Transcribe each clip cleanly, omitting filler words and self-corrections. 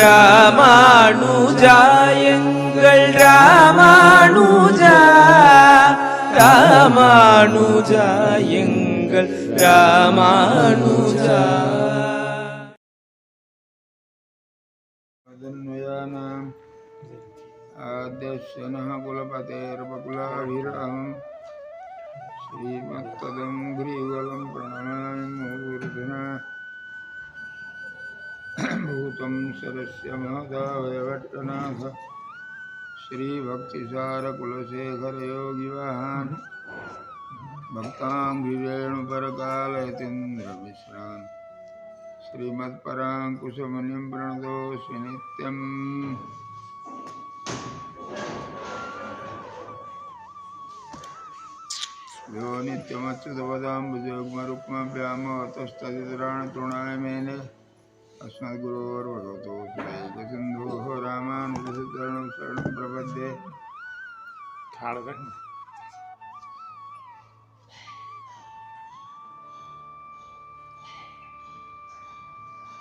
ராமானுஜா எங்கள் ராமானுஜா, ராமானுஜா எங்கள் ராமானுஜா. आद्यशनः कुलपतेर्वकुलाभिरामं श्रीमत्तदङ्घ्रिवलं प्रणमामि मूर्धना भूतं सरस्य महदावयवट्टनाथ श्रीभक्तिसारकुलशेखरयोगिवाहान् भक्ताङ्घ्रिरेणुपरकालयतीन्द्रविश्रान् श्रीमत्पराङ्कुशमुनिं प्रणतोऽस्मि नित्यम्। यो नित्यमच्युतपदाम्बुजयुग्मरुक्माभ्यामवतस्तदितराणतृणाय मेने अस्मद्गुरोर्भगवतोऽस्य दैकसिन्धोः रामानुजस्य शरणं प्रपद्ये।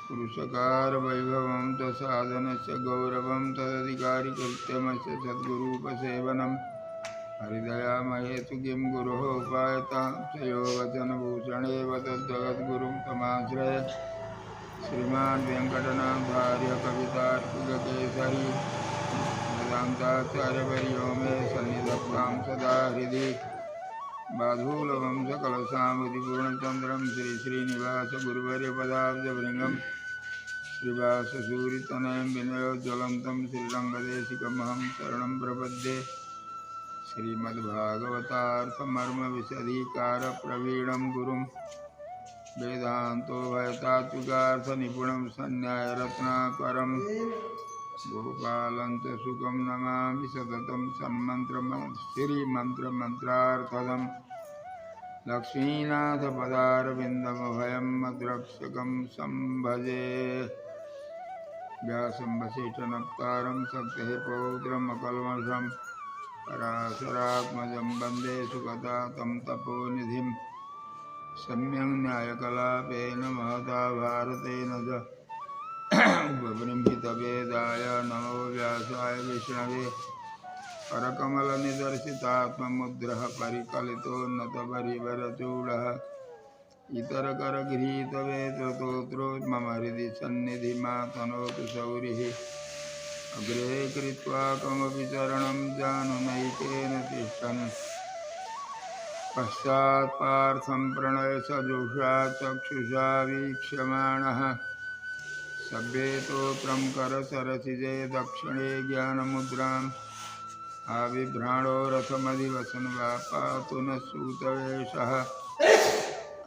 पुरुषकारवैभवं तत्साधनस्य गौरवं तदधिकारिकृत्यमस्य सद्गुरूपसेवनं हरिदयामहेतु किं गुरोः उपायतां च यो वचनभूषणेव तद्जगद्गुरुं तमाश्रये। श्रीमान् वेङ्कटनाथार्य कवितार्किककेसरी वेदान्ताचार्यवर्यो मे सन्निधत्तां सदा हृदि। बाधूलवं सकलसामधिपूर्णचन्द्रं श्रीश्रीनिवासगुरुवर्यपदाब्जभृङ्गं श्रीवाससूरितनयं विनयोज्ज्वलन्तं श्रीरङ्गदेशिकमहं शरणं प्रपद्ये। श्रीमद्भागवतार्थमर्मविशदीकारप्रवीणं गुरुं वेदान्तोभयतात्विकार्थनिपुणं सन्न्यायरत्नाकरं गोपालं च सुखं नमामि सततं श्रीमन्त्रमन्त्रार्थदं लक्ष्मीनाथपदारविन्दमभयं मद्रक्षकं संभजे। व्यासं वसिष्ठनप्तारं सप्तः पौत्रमकल्मषं पराशरात्मजं वन्दे सुखदातं तपोनिधिं। सम्यक् न्यायकलापेन महता भारतेन च उपबृंहितवेदाय नमो व्यासाय विष्णवे। करकमलनिदर्शितात्ममुद्रः परिकलितोन्नतपरिवरचूडः इतरकरगृहीतवेत्रतोत्रो मम हृदि सन्निधिमातनोतु सौरिः। अग्रे कृत्वा कमपि चरणं जानुनैकेन तिष्ठन् पश्चात्पार्थं प्रणयसजुषा चक्षुषा वीक्ष्यमाणः सभ्येतोत्रं करसरसिजे दक्षिणे ज्ञानमुद्राम् आविभ्राणो रथमधिवसन् वा पातु नः सूतवेषः।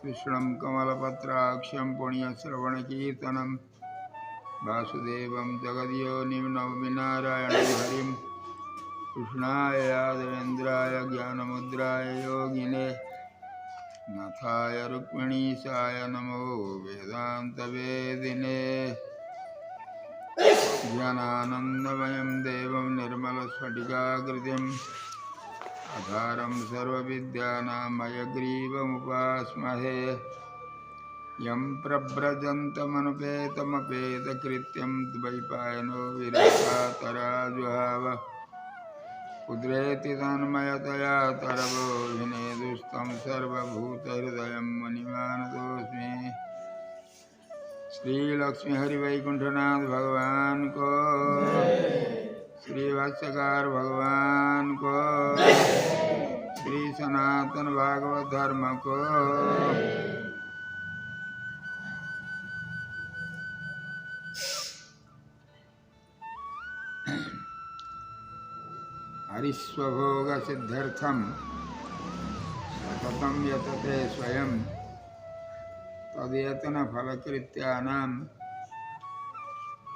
कृष्णं कमलपत्राक्ष्यं पुण्यश्रवणकीर्तनं वासुदेवं जगद्योनिं नमामि नारायणं हरिं। कृष्णाय यादवेन्द्राय ज्ञानमुद्राय योगिने नाथाय रुक्मिणीशाय नमो वेदान्तवेदिने। ज्ञानानन्दमयं देवं निर्मलस्फटिकाकृतिम् आधारं सर्वविद्यानां हयग्रीवमुपास्महे। यं प्रव्रजन्तमनुपेतमपेतकृत्यं द्वैपायनो विरहातराजुहाव कुद्रेति तन्मयतया तरवोऽभिनेदुस्तं सर्वभूतहृदयं मुनिमानतोऽस्मि। श्रीलक्ष्मी हरिवैकुंठनाथ भगवान को, श्री भाष्यकार भगवान को, श्री सनातन भागवत धर्म को। हरिस्वभोग सिद्ध्यर्थं सततं यतते स्वयं तद्यतन फलकृत्यानाम्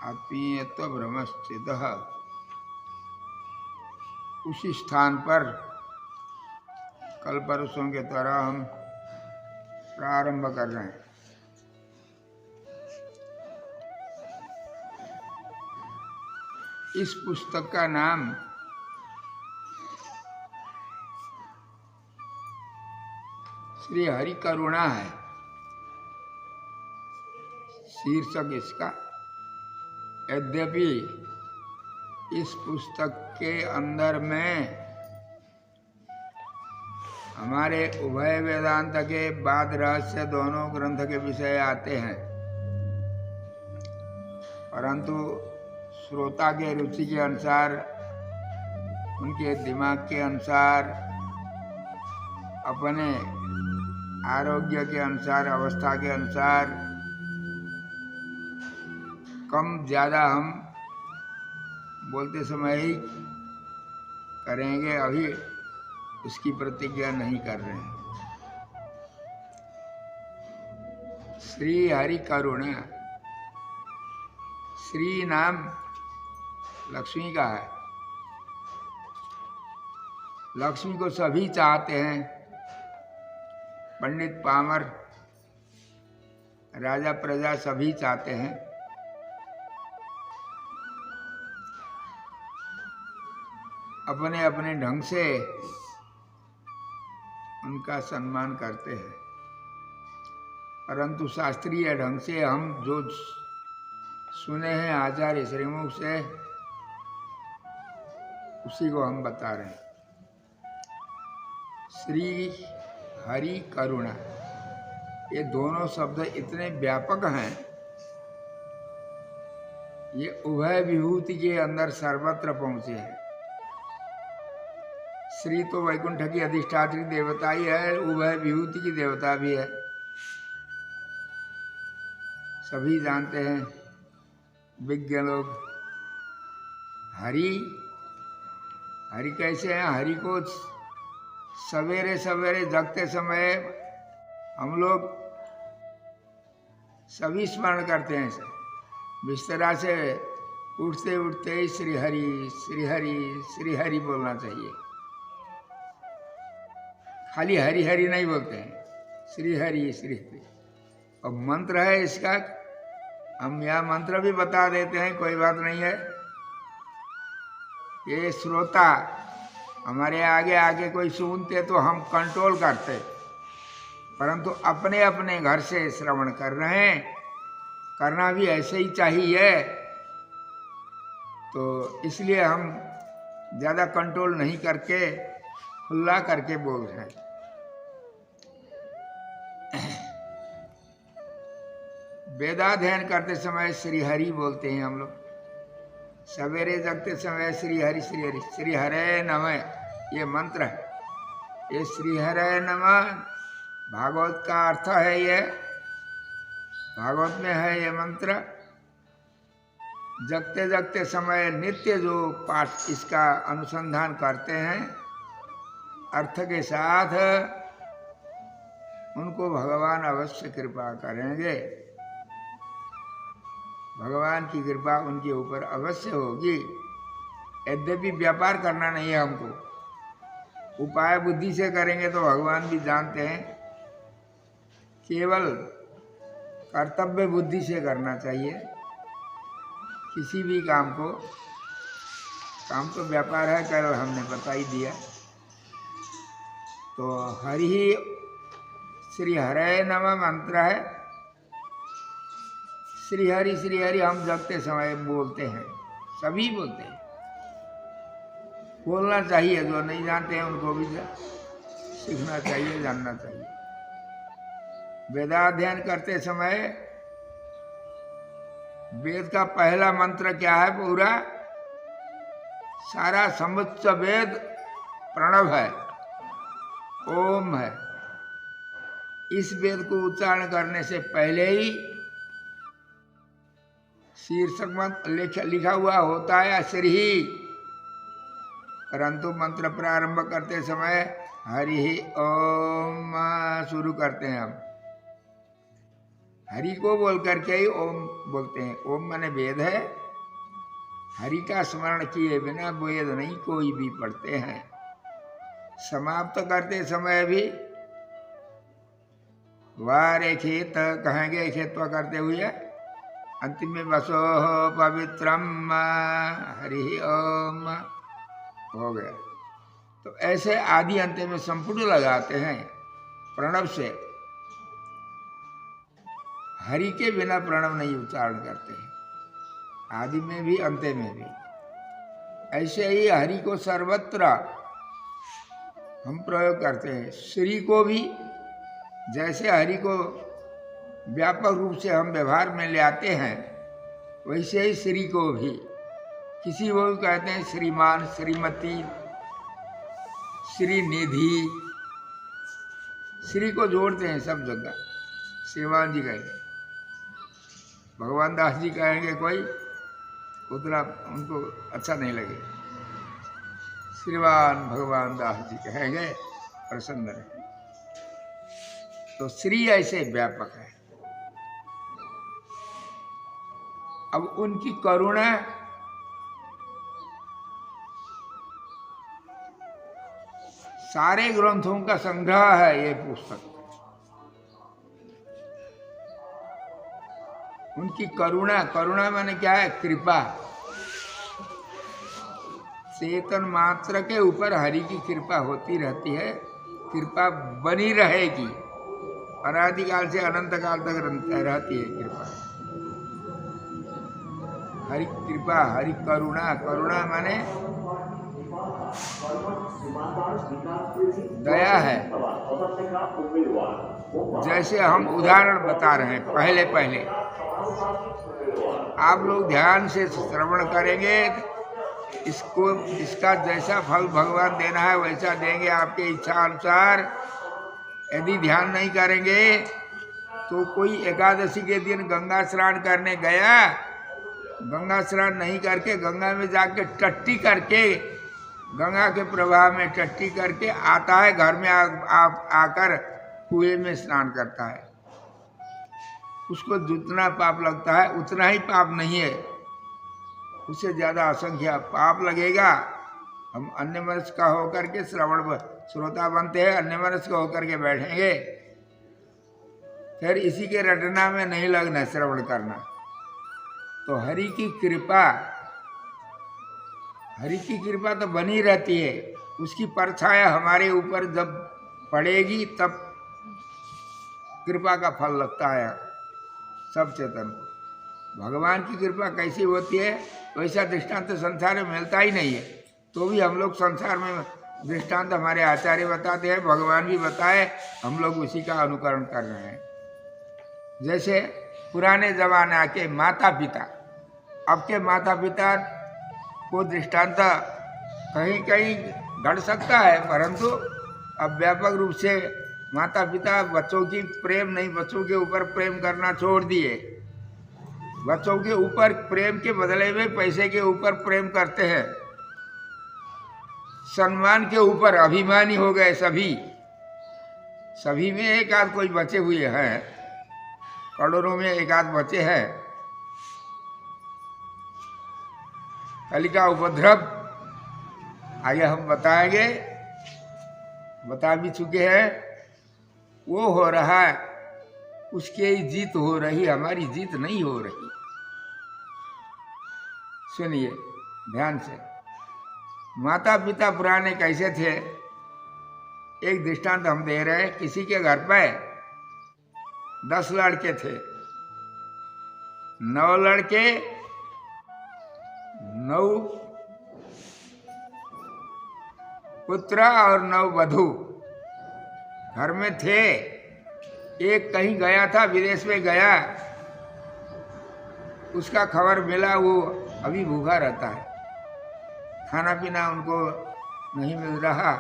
आत्मीयत्वभ्रमश्चितः। उसी स्थान पर कल परसों के तरह हम प्रारंभ कर रहे हैं। इस पुस्तक का नाम श्री हरि करुणा है। शीर्षक इसका यद्यपि इस पुस्तक के अंदर में हमारे उभय वेदांत के बाद रहस्य दोनों ग्रंथ के विषय आते हैं, परंतु श्रोता के रुचि के अनुसार, उनके दिमाग के अनुसार, अपने आरोग्य के अनुसार, अवस्था के अनुसार कम ज़्यादा हम बोलते समय ही करेंगे, अभी उसकी प्रतिज्ञा नहीं कर रहे हैं। श्री हरि करुणा, श्री नाम लक्ष्मी का है। लक्ष्मी को सभी चाहते हैं, पंडित पामर, राजा प्रजा सभी चाहते हैं। अपने अपने ढंग से उनका सम्मान करते हैं, परंतु शास्त्रीय ढंग से हम जो सुने हैं आचार्य श्रीमुख से, उसी को हम बता रहे हैं। श्री हरि करुणा, ये दोनों शब्द इतने व्यापक हैं, ये उभय विभूति के अंदर सर्वत्र पहुंचे हैं। श्री तो वैकुंठ की अधिष्ठात्री देवता ही है, उभय विभूति की देवता भी है, सभी जानते हैं विज्ञ लोग। हरि, हरि कैसे हैं? हरि को सवेरे सवेरे जगते समय हम लोग सभी स्मरण करते हैं। बिस्तरा से उठते उठते ही श्री हरि श्री हरि श्री हरि बोलना चाहिए। खाली हरि हरि नहीं बोलते हैं, श्री हरि श्री हरि। और मंत्र है इसका, हम यह मंत्र भी बता देते हैं, कोई बात नहीं है। ये श्रोता हमारे आगे आगे कोई सुनते तो हम कंट्रोल करते, परंतु अपने अपने घर से श्रवण कर रहे हैं, करना भी ऐसे ही चाहिए। तो इसलिए हम ज़्यादा कंट्रोल नहीं करके खुला करके बोल रहे हैं। वेदाध्ययन करते समय श्री हरि बोलते हैं हम लोग। सवेरे जगते समय श्री हरि श्री हरि, श्री हरे नमः, ये मंत्र है। ये श्री हरे नमः भागवत का अर्थ है, ये भागवत में है ये मंत्र। जगते जगते समय नित्य जो पाठ इसका अनुसंधान करते हैं अर्थ के साथ, उनको भगवान अवश्य कृपा करेंगे। भगवान की कृपा उनके ऊपर अवश्य होगी। यद्यपि व्यापार करना नहीं है हमको, उपाय बुद्धि से करेंगे तो भगवान भी जानते हैं। केवल कर्तव्य बुद्धि से करना चाहिए किसी भी काम को। काम तो व्यापार है, कल हमने बता ही दिया। तो हरि श्री हरे नमः मंत्र है। श्री हरि हम जगते समय बोलते हैं, सभी बोलते हैं। बोलना चाहिए, जो नहीं जानते हैं उनको भी सीखना चाहिए, जानना चाहिए। वेदाध्ययन करते समय वेद का पहला मंत्र क्या है? पूरा सारा समुच्च वेद प्रणव है, ओम है। इस वेद को उच्चारण करने से पहले ही शीर्षक मंत्र लिखा हुआ होता है श्री ही, परंतु मंत्र प्रारंभ करते समय हरि ओम शुरू करते हैं हम। हरि को बोल करके ही ओम बोलते हैं। ओम माने वेद है। हरि का स्मरण किए बिना वेद नहीं कोई भी पढ़ते हैं। समाप्त करते समय भी वारे खेत कहेंगे, खेतवा करते हुए अंतिम में बसो पवित्रम हरि ओम हो गया। तो ऐसे आदि अंत में संपूर्ण लगाते हैं प्रणव से। हरि के बिना प्रणव नहीं उच्चारण करते हैं। आदि में भी अंत्य में भी। ऐसे ही हरि को सर्वत्र हम प्रयोग करते हैं। श्री को भी जैसे हरि को व्यापक रूप से हम व्यवहार में ले आते हैं, वैसे ही श्री को भी किसी को भी कहते हैं श्रीमान, श्रीमती, श्रीनिधि, श्री को जोड़ते हैं सब जगह। श्रीमान जी कहेंगे, भगवान दास जी कहेंगे कोई, उतना उनको अच्छा नहीं लगे। श्रीमान भगवान दास जी कहेंगे, प्रसन्न रहे। तो श्री ऐसे व्यापक है। अब उनकी करुणा सारे ग्रंथों का संग्रह है ये पुस्तक। उनकी करुणा, करुणा माने क्या है? कृपा। चेतन मात्र के ऊपर हरि की कृपा होती रहती है, कृपा बनी रहेगी, अनादिकाल से अनंत काल तक रहती है कृपा। हरि कृपा, हरि करुणा, करुणा माने दया है। जैसे हम उदाहरण बता रहे हैं, पहले पहले आप लोग ध्यान से श्रवण करेंगे, इसको इसका जैसा फल भगवान देना है वैसा देंगे आपके इच्छा अनुसार। यदि ध्यान नहीं करेंगे तो कोई एकादशी के दिन गंगा स्नान करने गया, गंगा स्नान नहीं करके गंगा में जाके टट्टी करके, गंगा के प्रवाह में टट्टी करके आता है, घर में आकर कुएं में स्नान करता है। उसको जितना पाप लगता है उतना ही पाप नहीं है, उससे ज़्यादा असंख्य पाप लगेगा। हम अन्य मनुष्य का होकर के श्रवण श्रोता बनते हैं, अन्य मनुष्य का होकर के बैठेंगे, फिर इसी के रटना में नहीं लगना, श्रवण करना। तो हरि की कृपा, हरि की कृपा तो बनी रहती है, उसकी परछाया हमारे ऊपर जब पड़ेगी तब कृपा का फल लगता है सब चेतन को। भगवान की कृपा कैसी होती है वैसा दृष्टांत तो संसार में मिलता ही नहीं है, तो भी हम लोग संसार में दृष्टांत हमारे आचार्य बताते हैं, भगवान भी बताए, हम लोग उसी का अनुकरण कर रहे हैं। जैसे पुराने जमाना के माता पिता, अब के माता पिता को दृष्टांत कहीं कहीं घट सकता है, परंतु अब व्यापक रूप से माता पिता बच्चों की प्रेम नहीं, बच्चों के ऊपर प्रेम करना छोड़ दिए। बच्चों के ऊपर प्रेम के बदले में पैसे के ऊपर प्रेम करते हैं, सम्मान के ऊपर अभिमानी हो गए सभी। सभी में एक आध कोई बचे हुए हैं, करोड़ों में एक आध बचे हैं। कली का उपद्रव आगे हम बताएंगे, बता भी चुके हैं, वो हो रहा है, उसकी ही जीत हो रही, हमारी जीत नहीं हो रही। सुनिए ध्यान से, माता पिता पुराने कैसे थे, एक दृष्टांत हम दे रहे हैं। किसी के घर पे 10 लड़के थे, 9 लड़के 9 पुत्र और 9 वधू घर में थे। एक कहीं गया था, विदेश में गया, उसका खबर मिला, वो अभी भूखा रहता है, खाना पीना उनको नहीं मिल रहा,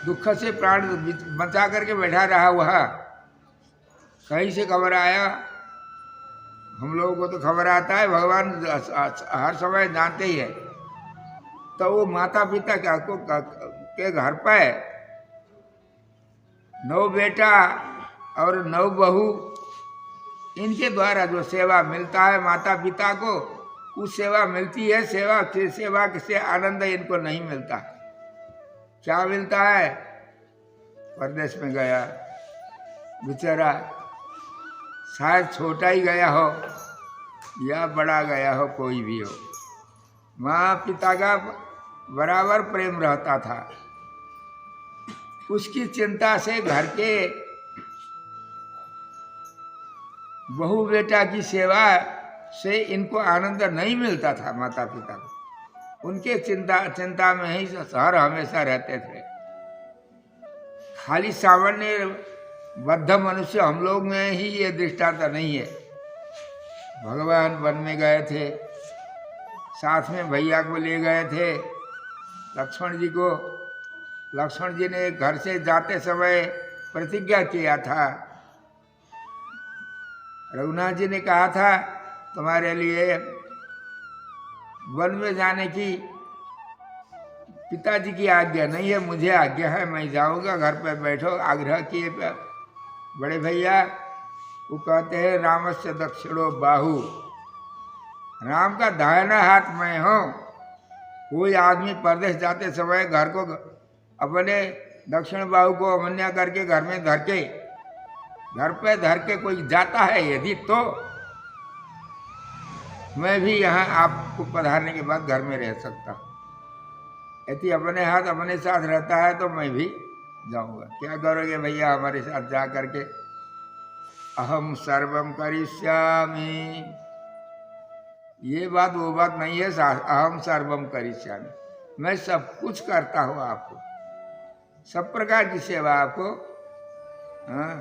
दुख से प्राण बचा करके बैठा रहा वह। कहीं से खबर आया, हम लोगों को तो खबर आता है, भगवान हर समय जानते ही है। तो वो माता पिता के घर पे 9 बेटा और 9 बहू, इनके द्वारा जो सेवा मिलता है माता पिता को, उस सेवा मिलती है। सेवा से आनंद इनको नहीं मिलता। क्या मिलता है? परदेश में गया बेचारा, शायद छोटा ही गया हो या बड़ा गया हो, कोई भी हो, माँ पिता का बराबर प्रेम रहता था। उसकी चिंता से घर के बहू बेटा की सेवा से इनको आनंद नहीं मिलता था माता पिता को। उनके चिंता में ही हर हमेशा रहते थे। खाली सामान्य बद्ध मनुष्य हम लोग में ही ये दृष्टांत नहीं है। भगवान वन में गए थे, साथ में भैया को ले गए थे लक्ष्मण जी को। लक्ष्मण जी ने घर से जाते समय प्रतिज्ञा किया था। रघुनाथ जी ने कहा था तुम्हारे लिए वन में जाने की पिताजी की आज्ञा नहीं है, मुझे आज्ञा है, मैं जाऊंगा, घर पर बैठो। आग्रह किए बड़े भैया। वो कहते हैं रामस्य दक्षिणो बाहु, राम का दाहिना हाथ मैं हूँ। कोई आदमी परदेश जाते समय घर को अपने दक्षिण बाहु को अवन्या करके घर में धर के, घर पे धर के कोई जाता है यदि, तो मैं भी यहाँ आपको पधारने के बाद घर में रह सकता हूँ। यदि अपने हाथ अपने साथ रहता है तो मैं भी जाऊंगा। क्या करोगे भैया हमारे साथ जा करके? अहम सर्वम करिष्यामि। ये बात वो बात नहीं है, अहम सर्वम करिष्यामि, मैं सब कुछ करता हूँ आपको, सब प्रकार की सेवा आपको, हाँ,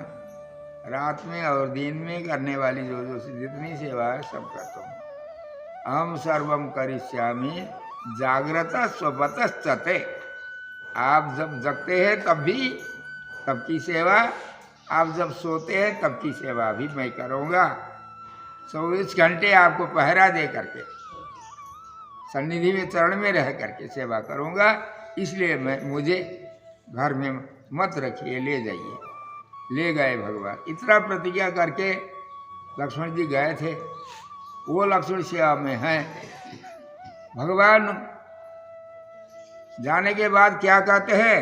रात में और दिन में करने वाली जो जो जितनी सेवा है सब करता हूँ। अहम सर्वम करिष्यामि जागृता स्वपतश्चते। आप जब जगते हैं तब भी तब की सेवा, आप जब सोते हैं तब की सेवा भी मैं करूँगा। 24 घंटे आपको पहरा दे करके सन्निधि में चरण में रह करके सेवा करूँगा। इसलिए मुझे घर में मत रखिए, ले जाइए। ले गए भगवान। इतना प्रतिज्ञा करके लक्ष्मण जी गए थे। वो लक्ष्मण सेवा में हैं। भगवान जाने के बाद क्या कहते हैं?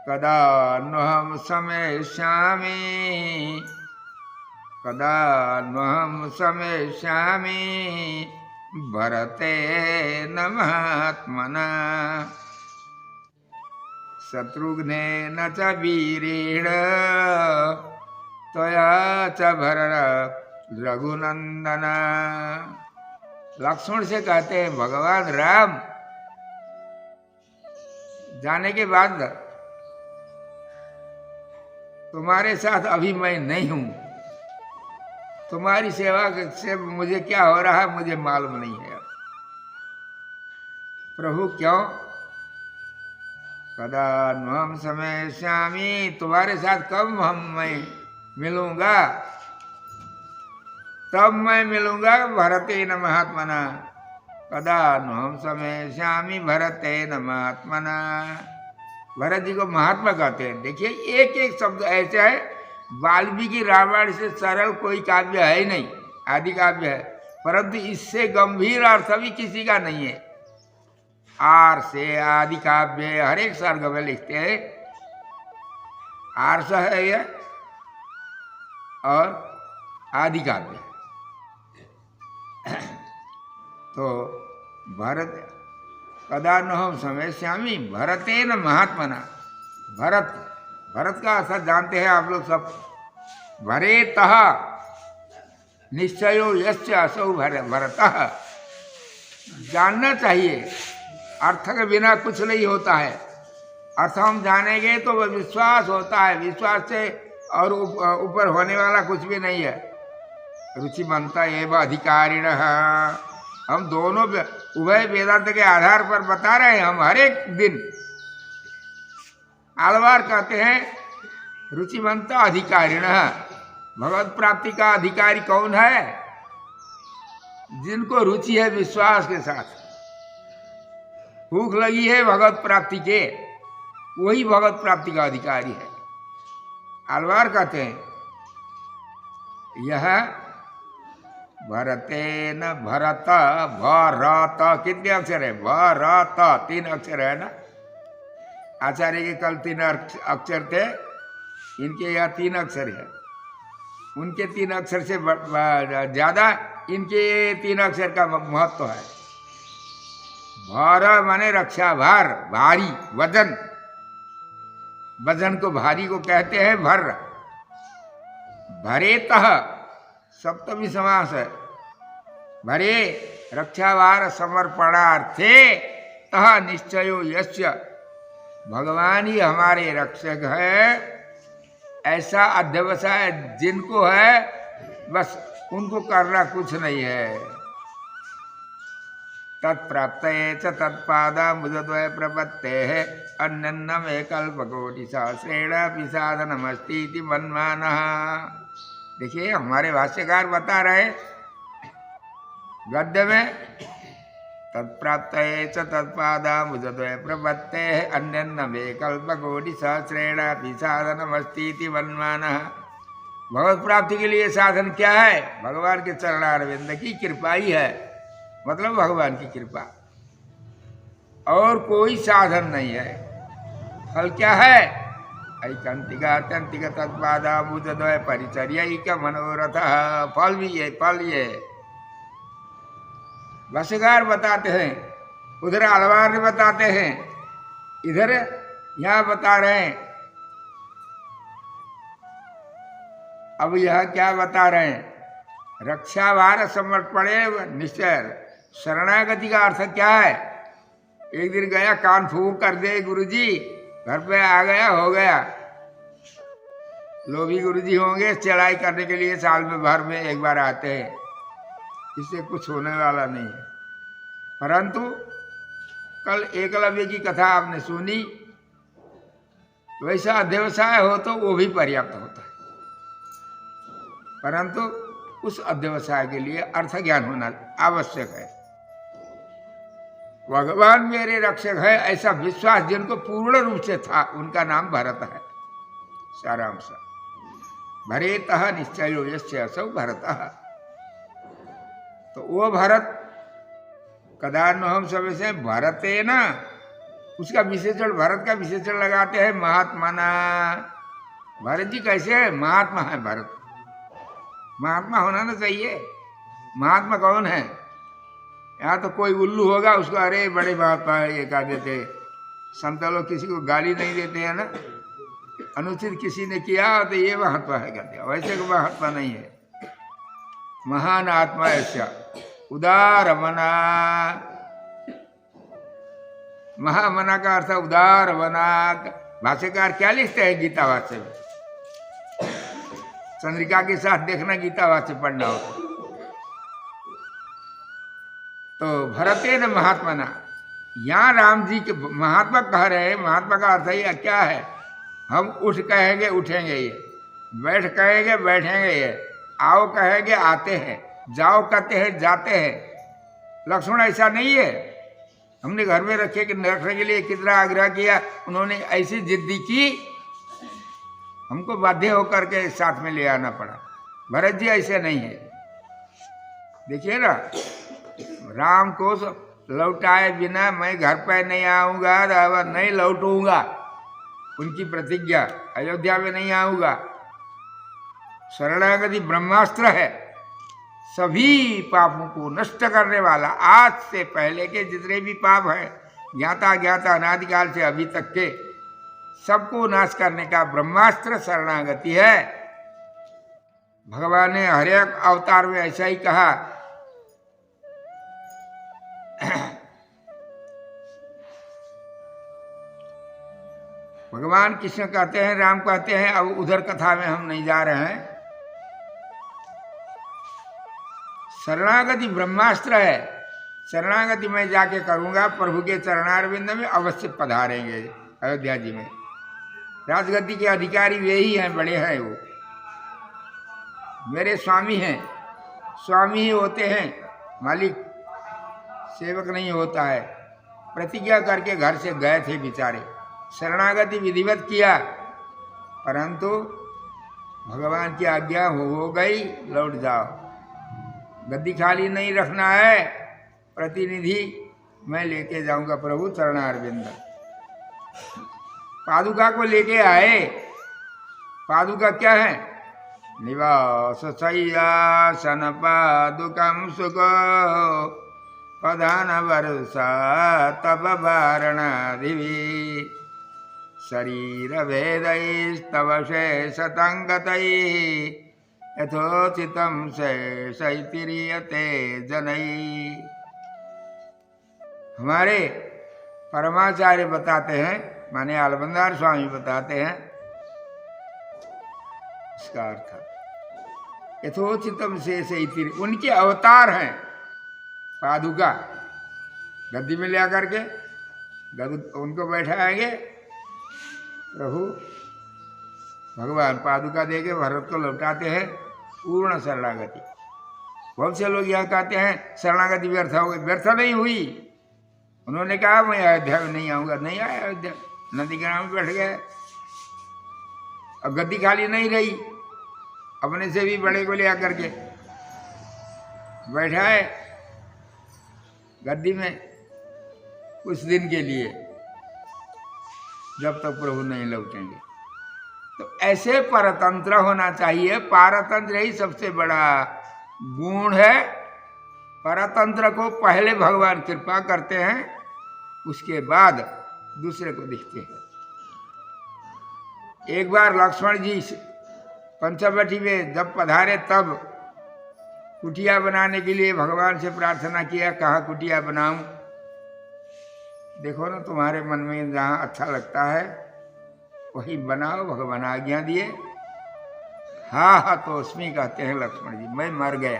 कदा न्वहम समेष्यामि, कदा न्वहम समेष्यामि भरते न महात्मना शत्रुघ्नेन च वीरेण त्वया च भरत रघुनंदन। लक्ष्मण से कहते हैं भगवान राम जाने के बाद तुम्हारे साथ अभी मैं नहीं हूं। तुम्हारी सेवा से मुझे क्या हो रहा है मुझे मालूम नहीं है। प्रभु क्यों? कदा न्वहम समेष्यामि, तुम्हारे साथ कब मैं मिलूंगा? तब मैं मिलूंगा भरते न महात्मना। कदा न्वहम समेष्यामि भरते न महात्मना। भरत जी को महात्मा कहते हैं। देखिए एक एक शब्द ऐसा है, वाल्मीकि रामायण से सरल कोई काव्य है ही नहीं, आदि काव्य है, परंतु इससे गंभीर अर्थ भी किसी का नहीं है। आर से आदि काव्य हर एक सर्ग में लिखते हैं, आर्ष है ये और आदि काव्य। तो भरत कदा न्वहम समेष्यामि भरतेन महात्मना। भरत, भरत का अर्थ जानते हैं आप लोग सब। भरेतः निश्चयो यस्य असौ भरतः। जानना चाहिए, अर्थ के बिना कुछ नहीं होता है। अर्थ हम जानेंगे तो वह विश्वास होता है, विश्वास से और ऊपर होने वाला कुछ भी नहीं है। रुचिमंता एवं अधिकारिणः। हम दोनों उभय वेदांत के आधार पर बता रहे हैं। हम हर एक दिन आलवार कहते हैं रुचिमंता अधिकारिणः। भगवत प्राप्ति का अधिकारी कौन है? जिनको रुचि है विश्वास के साथ, भूख लगी है भगवत प्राप्ति के, वही भगवत प्राप्ति का अधिकारी है। आलवार कहते हैं यह भरतेन भरत, भरत कितने अक्षर है? भरत 3 अक्षर है ना। आचार्य के कल 3 अक्षर थे, इनके यहाँ 3 अक्षर है। उनके 3 अक्षर से ज्यादा इनके 3 अक्षर का महत्व है। भार माने रक्षा, भार भारी, वजन, वजन को भारी को कहते हैं भर। भरेतः सप्तमी समास है। भरे रक्षावार समर्पणार्थे तह निश्चयो यस्य, भगवान ही हमारे रक्षक है, ऐसा अध्यवसाय जिनको है बस उनको करना कुछ नहीं है। तत्प्राप्त च तत्पादाम्बुजद्वय प्रपत्तेः अन्यन्नम कल्पकोटि सहस्रेण साधनमस्तीति मन्मानः। देखिए हमारे भाष्यकार बता रहे गद्य में, तत्प्राप्त च तत्पादाम्बुजद्वय प्रपत्तेः अन्यन्नम कल्पकोटि सहस्रेण साधनमस्तीति मन्मानः। भगवत प्राप्ति के लिए साधन क्या है? भगवान के चरणारविंद की कृपा ही है, मतलब भगवान की कृपा, और कोई साधन नहीं है। फल क्या है? ऐकंतिका तंतिक तत्पादाम्बुजद्वय परिचर्यैक मनोरथ। फल भी है, फल ये भाष्यकार बताते हैं, उधर अलवार ने बताते हैं, इधर यहाँ बता रहे हैं। अब यह क्या बता रहे हैं? रक्षाभार समर्पणे निश्चय। शरणागति का अर्थ क्या है? एक दिन गया कान फूंक कर दे गुरुजी, घर पे आ गया, हो गया। लोभी गुरुजी होंगे, चढ़ाई करने के लिए साल में भर में एक बार आते हैं, इससे कुछ होने वाला नहीं है। परंतु कल एकलव्य की कथा आपने सुनी, वैसा अध्यवसाय हो तो वो भी पर्याप्त होता है, परंतु उस अध्यवसाय के लिए अर्थ ज्ञान होना आवश्यक है। भगवान मेरे रक्षक है ऐसा विश्वास जिनको पूर्ण रूप से था, उनका नाम भरत है। सारांश भरेतः निश्चयो यस्य असौ भरतः। तो वो भरत कदान हम सब से भरते ना, उसका विशेषण, भरत का विशेषण लगाते हैं महात्माना। भरत जी कैसे है? महात्मा है भरत। महात्मा होना ना चाहिए। महात्मा कौन है? यहाँ तो कोई उल्लू होगा, उसको अरे बड़े महात्मा है ये कह देते। संत लोग किसी को गाली नहीं देते हैं ना, अनुचित किसी ने किया तो ये महात्मा है कहते हैं, वैसे को महात्मा नहीं है। महान आत्मा ऐसा उदार मना। महामना का अर्थ उदार मना। भाष्यकार क्या लिखते हैं गीता भाष्य में? चंद्रिका के साथ देखना गीता भाष्य पढ़ना होता। तो भरते न महात्मा, यहाँ राम जी के महात्मा कह रहे हैं। महात्मा का अर्थ ही क्या है? हम उठ कहेंगे उठेंगे ये, बैठ कहेंगे बैठेंगे ये, आओ कहेंगे आते हैं, जाओ कहते हैं जाते हैं। लक्ष्मण ऐसा नहीं है। हमने घर में रखने के लिए कितना आग्रह किया, उन्होंने ऐसी जिद्दी की, हमको बाध्य होकर के साथ में ले आना पड़ा। भरत जी ऐसे नहीं है। देखिए ना, राम को लौटाए बिना मैं घर पर नहीं आऊँगा, नहीं लौटूंगा, उनकी प्रतिज्ञा। अयोध्या में नहीं आऊँगा। शरणागति ब्रह्मास्त्र है, सभी पापों को नष्ट करने वाला। आज से पहले के जितने भी पाप हैं, ज्ञाता ज्ञाता अनादिकाल से अभी तक के, सबको नाश करने का ब्रह्मास्त्र शरणागति है। भगवान ने हर एक अवतार में ऐसा ही कहा। भगवान कृष्ण कहते हैं, राम कहते हैं, अब उधर कथा में हम नहीं जा रहे हैं। शरणागति ब्रह्मास्त्र है। शरणागति मैं जाके करूंगा, प्रभु के चरणारविंद में अवश्य पधारेंगे। अयोध्या जी में राजगद्दी के अधिकारी वे ही हैं, बड़े हैं वो, मेरे स्वामी हैं। स्वामी ही होते हैं, मालिक सेवक नहीं होता है। प्रतिज्ञा करके घर से गए थे बेचारे, शरणागति विधिवत किया, परंतु भगवान की आज्ञा हो गई, लौट जाओ। गद्दी खाली नहीं रखना है, प्रतिनिधि मैं लेके जाऊंगा प्रभु चरणारविंद। पादुका को लेके आए। पादुका क्या है? निवास शय्यासन पादुकम सुख प्रधान वर्षा तब वारणादिवी शरीर भेदैस्तव शेषतंगतैः यथोचितम शैतिरियते जनई। हमारे परमाचार्य बताते हैं, माने आलबंदार स्वामी बताते हैं, इसका अर्थ यथोचितम से शैतिरी, उनके अवतार हैं पादुका। गद्दी में ले आकर के उनको बैठाएंगे प्रभु भगवान, पादुका देके भरत को लौटाते हैं पूर्ण शरणागति। बहुत से लोग यह कहते हैं शरणागति व्यर्थ हो गई। व्यर्थ नहीं हुई। उन्होंने कहा मैं अयोध्या में नहीं आऊँगा, नहीं आया अयोध्या, नदी के नाम बैठ गए। अब गद्दी खाली नहीं रही, अपने से भी बड़े को ले आकर के बैठाए गद्दी में कुछ दिन के लिए, जब तक प्रभु नहीं लौटेंगे। तो ऐसे परतंत्र होना चाहिए। पारतंत्र ही सबसे बड़ा गुण है। परतंत्र को पहले भगवान कृपा करते हैं, उसके बाद दूसरे को दिखते हैं। एक बार लक्ष्मण जी पंचवटी में जब पधारे, तब कुटिया बनाने के लिए भगवान से प्रार्थना किया, कहाँ कुटिया बनाऊं? देखो ना, तुम्हारे मन में जहाँ अच्छा लगता है वही बनाओ। भगवान आज्ञा दिए। हाँ हाँ तो उसमें कहते हैं लक्ष्मण जी, मैं मर गया।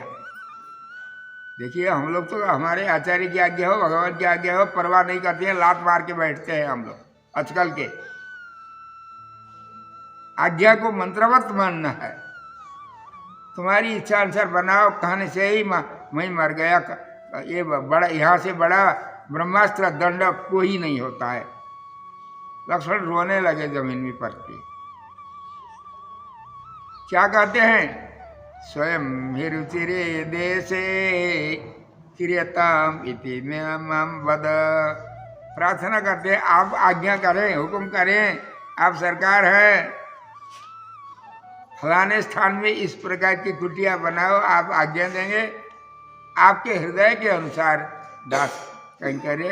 देखिए हम लोग तो हमारे आचार्य की आज्ञा हो, भगवान की आज्ञा हो, परवाह नहीं करते हैं, लात मार के बैठते हैं हम लोग आजकल के। आज्ञा को मंत्रवत मानना है। तुम्हारी इच्छा अनुसार बनाओ कहने से ही मैं मर गया, ये बड़ा, यहाँ से बड़ा ब्रह्मास्त्र दंड कोई नहीं होता है। लक्ष्मण रोने लगे जमीन में पड़ के। क्या कहते हैं? स्वयं हिरुचिरे देशे क्रियताम इति मम वद। प्रार्थना करते हैं, आप आज्ञा करें, हुक्म करें, आप सरकार है, फलाने स्थान में इस प्रकार की कुटिया बनाओ, आप आज्ञा देंगे, आपके हृदय के अनुसार दास कहीं करे,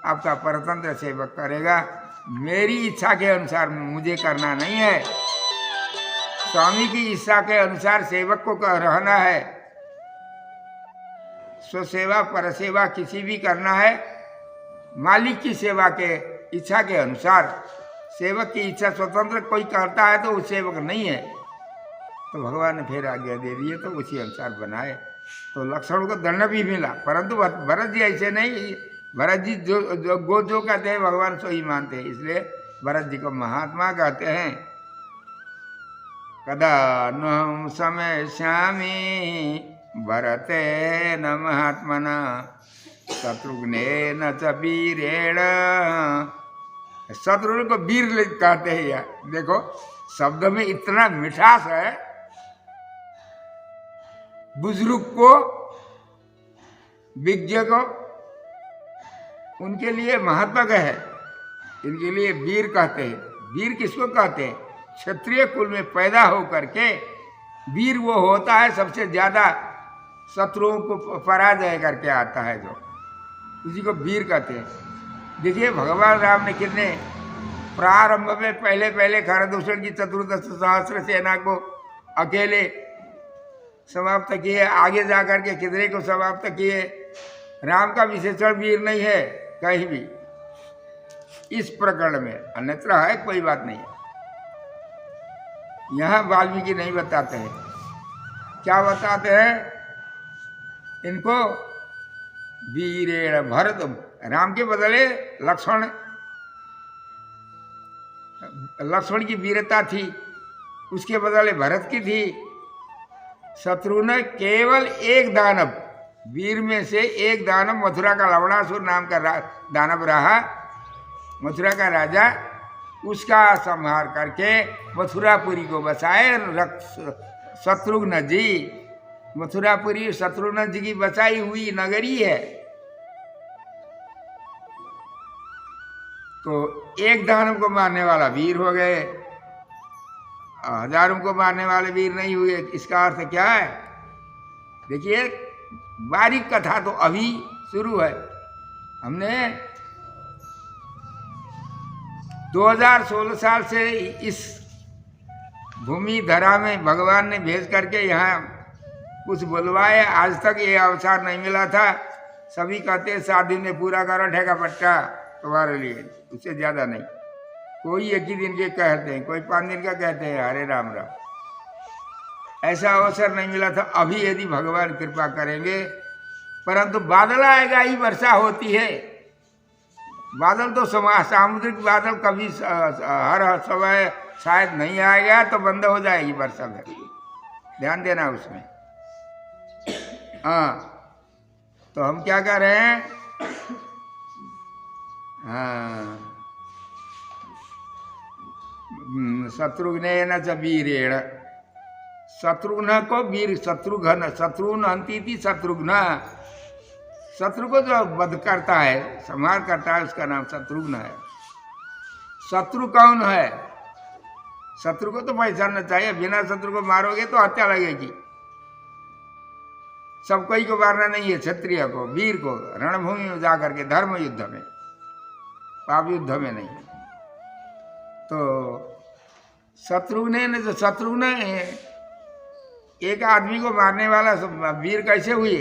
आपका परतंत्र सेवक करेगा। मेरी इच्छा के अनुसार मुझे करना नहीं है। स्वामी की इच्छा के अनुसार सेवक को रहना है। स्वसेवा परसेवा किसी भी करना है, मालिक की सेवा के इच्छा के अनुसार। सेवक की इच्छा स्वतंत्र कोई करता है तो वो सेवक नहीं है। तो भगवान ने फिर आज्ञा दे दी है, तो उसी अनुसार बनाए। तो लक्ष्मण को दंड भी मिला, परंतु भरत जी ऐसे नहीं। भरत जी जो कहते हैं भगवान सो ही मानते हैं, इसलिए भरत जी को महात्मा कहते हैं। कदा न समय श्यामी भरते न महात्मना शत्रुघ्ने न च वीरेण। शत्रुघ्न को वीर कहते हैं। यार देखो, शब्द में इतना मिठास है। बुजुर्ग को, विज्ञ को, उनके लिए महात्मा है, इनके लिए वीर कहते हैं। वीर किसको कहते हैं? क्षत्रिय कुल में पैदा हो करके वीर वो होता है सबसे ज्यादा शत्रुओं को पराजय करके आता है, जो उसी को वीर कहते हैं। देखिए भगवान राम ने कितने प्रारंभ में पहले खरदूषण की चतुर्दश सहस्त्र सेना को अकेले समाप्त किए, आगे जाकर के कितने को समाप्त किए। राम का विशेषण वीर नहीं है कहीं भी इस प्रकरण में, अन्यत्र है कोई बात नहीं। यहाँ वाल्मीकि नहीं बताते हैं। क्या बताते हैं इनको? वीरेण भरत, राम के बदले लक्ष्मण की वीरता थी, उसके बदले भरत की थी। शत्रुघ्न केवल एक दानव, वीर में से एक दानव, मथुरा का लवणासुर नाम का दानव रहा, मथुरा का राजा, उसका संहार करके मथुरापुरी को बचाए शत्रुघ्न जी। मथुरापुरी शत्रुघ्न जी की बचाई हुई नगरी है। तो एक दानव को मारने वाला वीर हो गए, हजारों को मारने वाले वीर नहीं हुए। इसका अर्थ क्या है? देखिए बारीक कथा तो अभी शुरू है। हमने 2016 साल से इस भूमि धरा में भगवान ने भेज करके यहाँ कुछ बुलवाए। आज तक ये अवसर नहीं मिला था। सभी कहते हैं 7 दिन में पूरा करो ठेका पट्टा तुम्हारे लिए, उससे ज्यादा नहीं। कोई 1 ही दिन के कहते हैं, कोई 5 दिन का कहते हैं। हरे राम राम। ऐसा अवसर नहीं मिला था। अभी यदि भगवान कृपा करेंगे, परंतु बादल आएगा ही वर्षा होती है। बादल तो सामुद्रिक बादल कभी हर समय शायद नहीं आएगा, तो बंद हो जाएगी वर्षा में। ध्यान देना उसमें। हाँ, तो हम क्या कर रहे हैं? हाँ, शत्रुघ्न च वीरेण, शत्रुघ्न को वीर, शत्रुघ्न, शत्रुघ्न हंती थी शत्रुघ्न। शत्रु को जो वध करता है, संहार करता है, उसका नाम शत्रुघ्न है। शत्रु कौन है? शत्रु को तो पहचानना चाहिए। बिना शत्रु को मारोगे तो हत्या लगेगी। सबको ही को मारना नहीं है। क्षत्रिय को, वीर को, रणभूमि में जाकर के, धर्म युद्ध में, पाप युद्ध में नहीं। तो शत्रुघ्न ने, जो शत्रुघ्न एक आदमी को मारने वाला वीर कैसे हुए?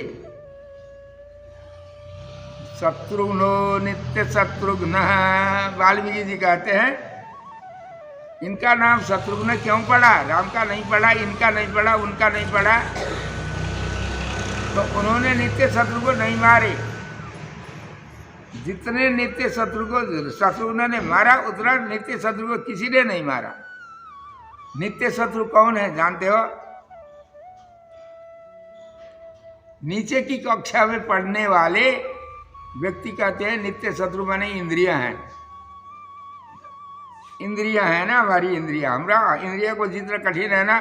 शत्रुघ्नो नित्य शत्रुघ्न, वाल्मीकि जी कहते हैं। इनका नाम शत्रुघ्न क्यों पड़ा? राम का नहीं पड़ा, इनका नहीं पड़ा, उनका नहीं पड़ा। तो उन्होंने नित्य शत्रु को नहीं मारे। जितने नित्य शत्रु को शत्रुघ्न ने मारा, उतना नित्य शत्रु को किसी ने नहीं मारा। नित्य शत्रु कौन है जानते हो? नीचे की कक्षा में पढ़ने वाले व्यक्ति कहते हैं नित्य शत्रु माने इंद्रियां हैं। इंद्रियां है ना, हमारी इंद्रिया। हमारा इंद्रिया को जितना कठिन है ना,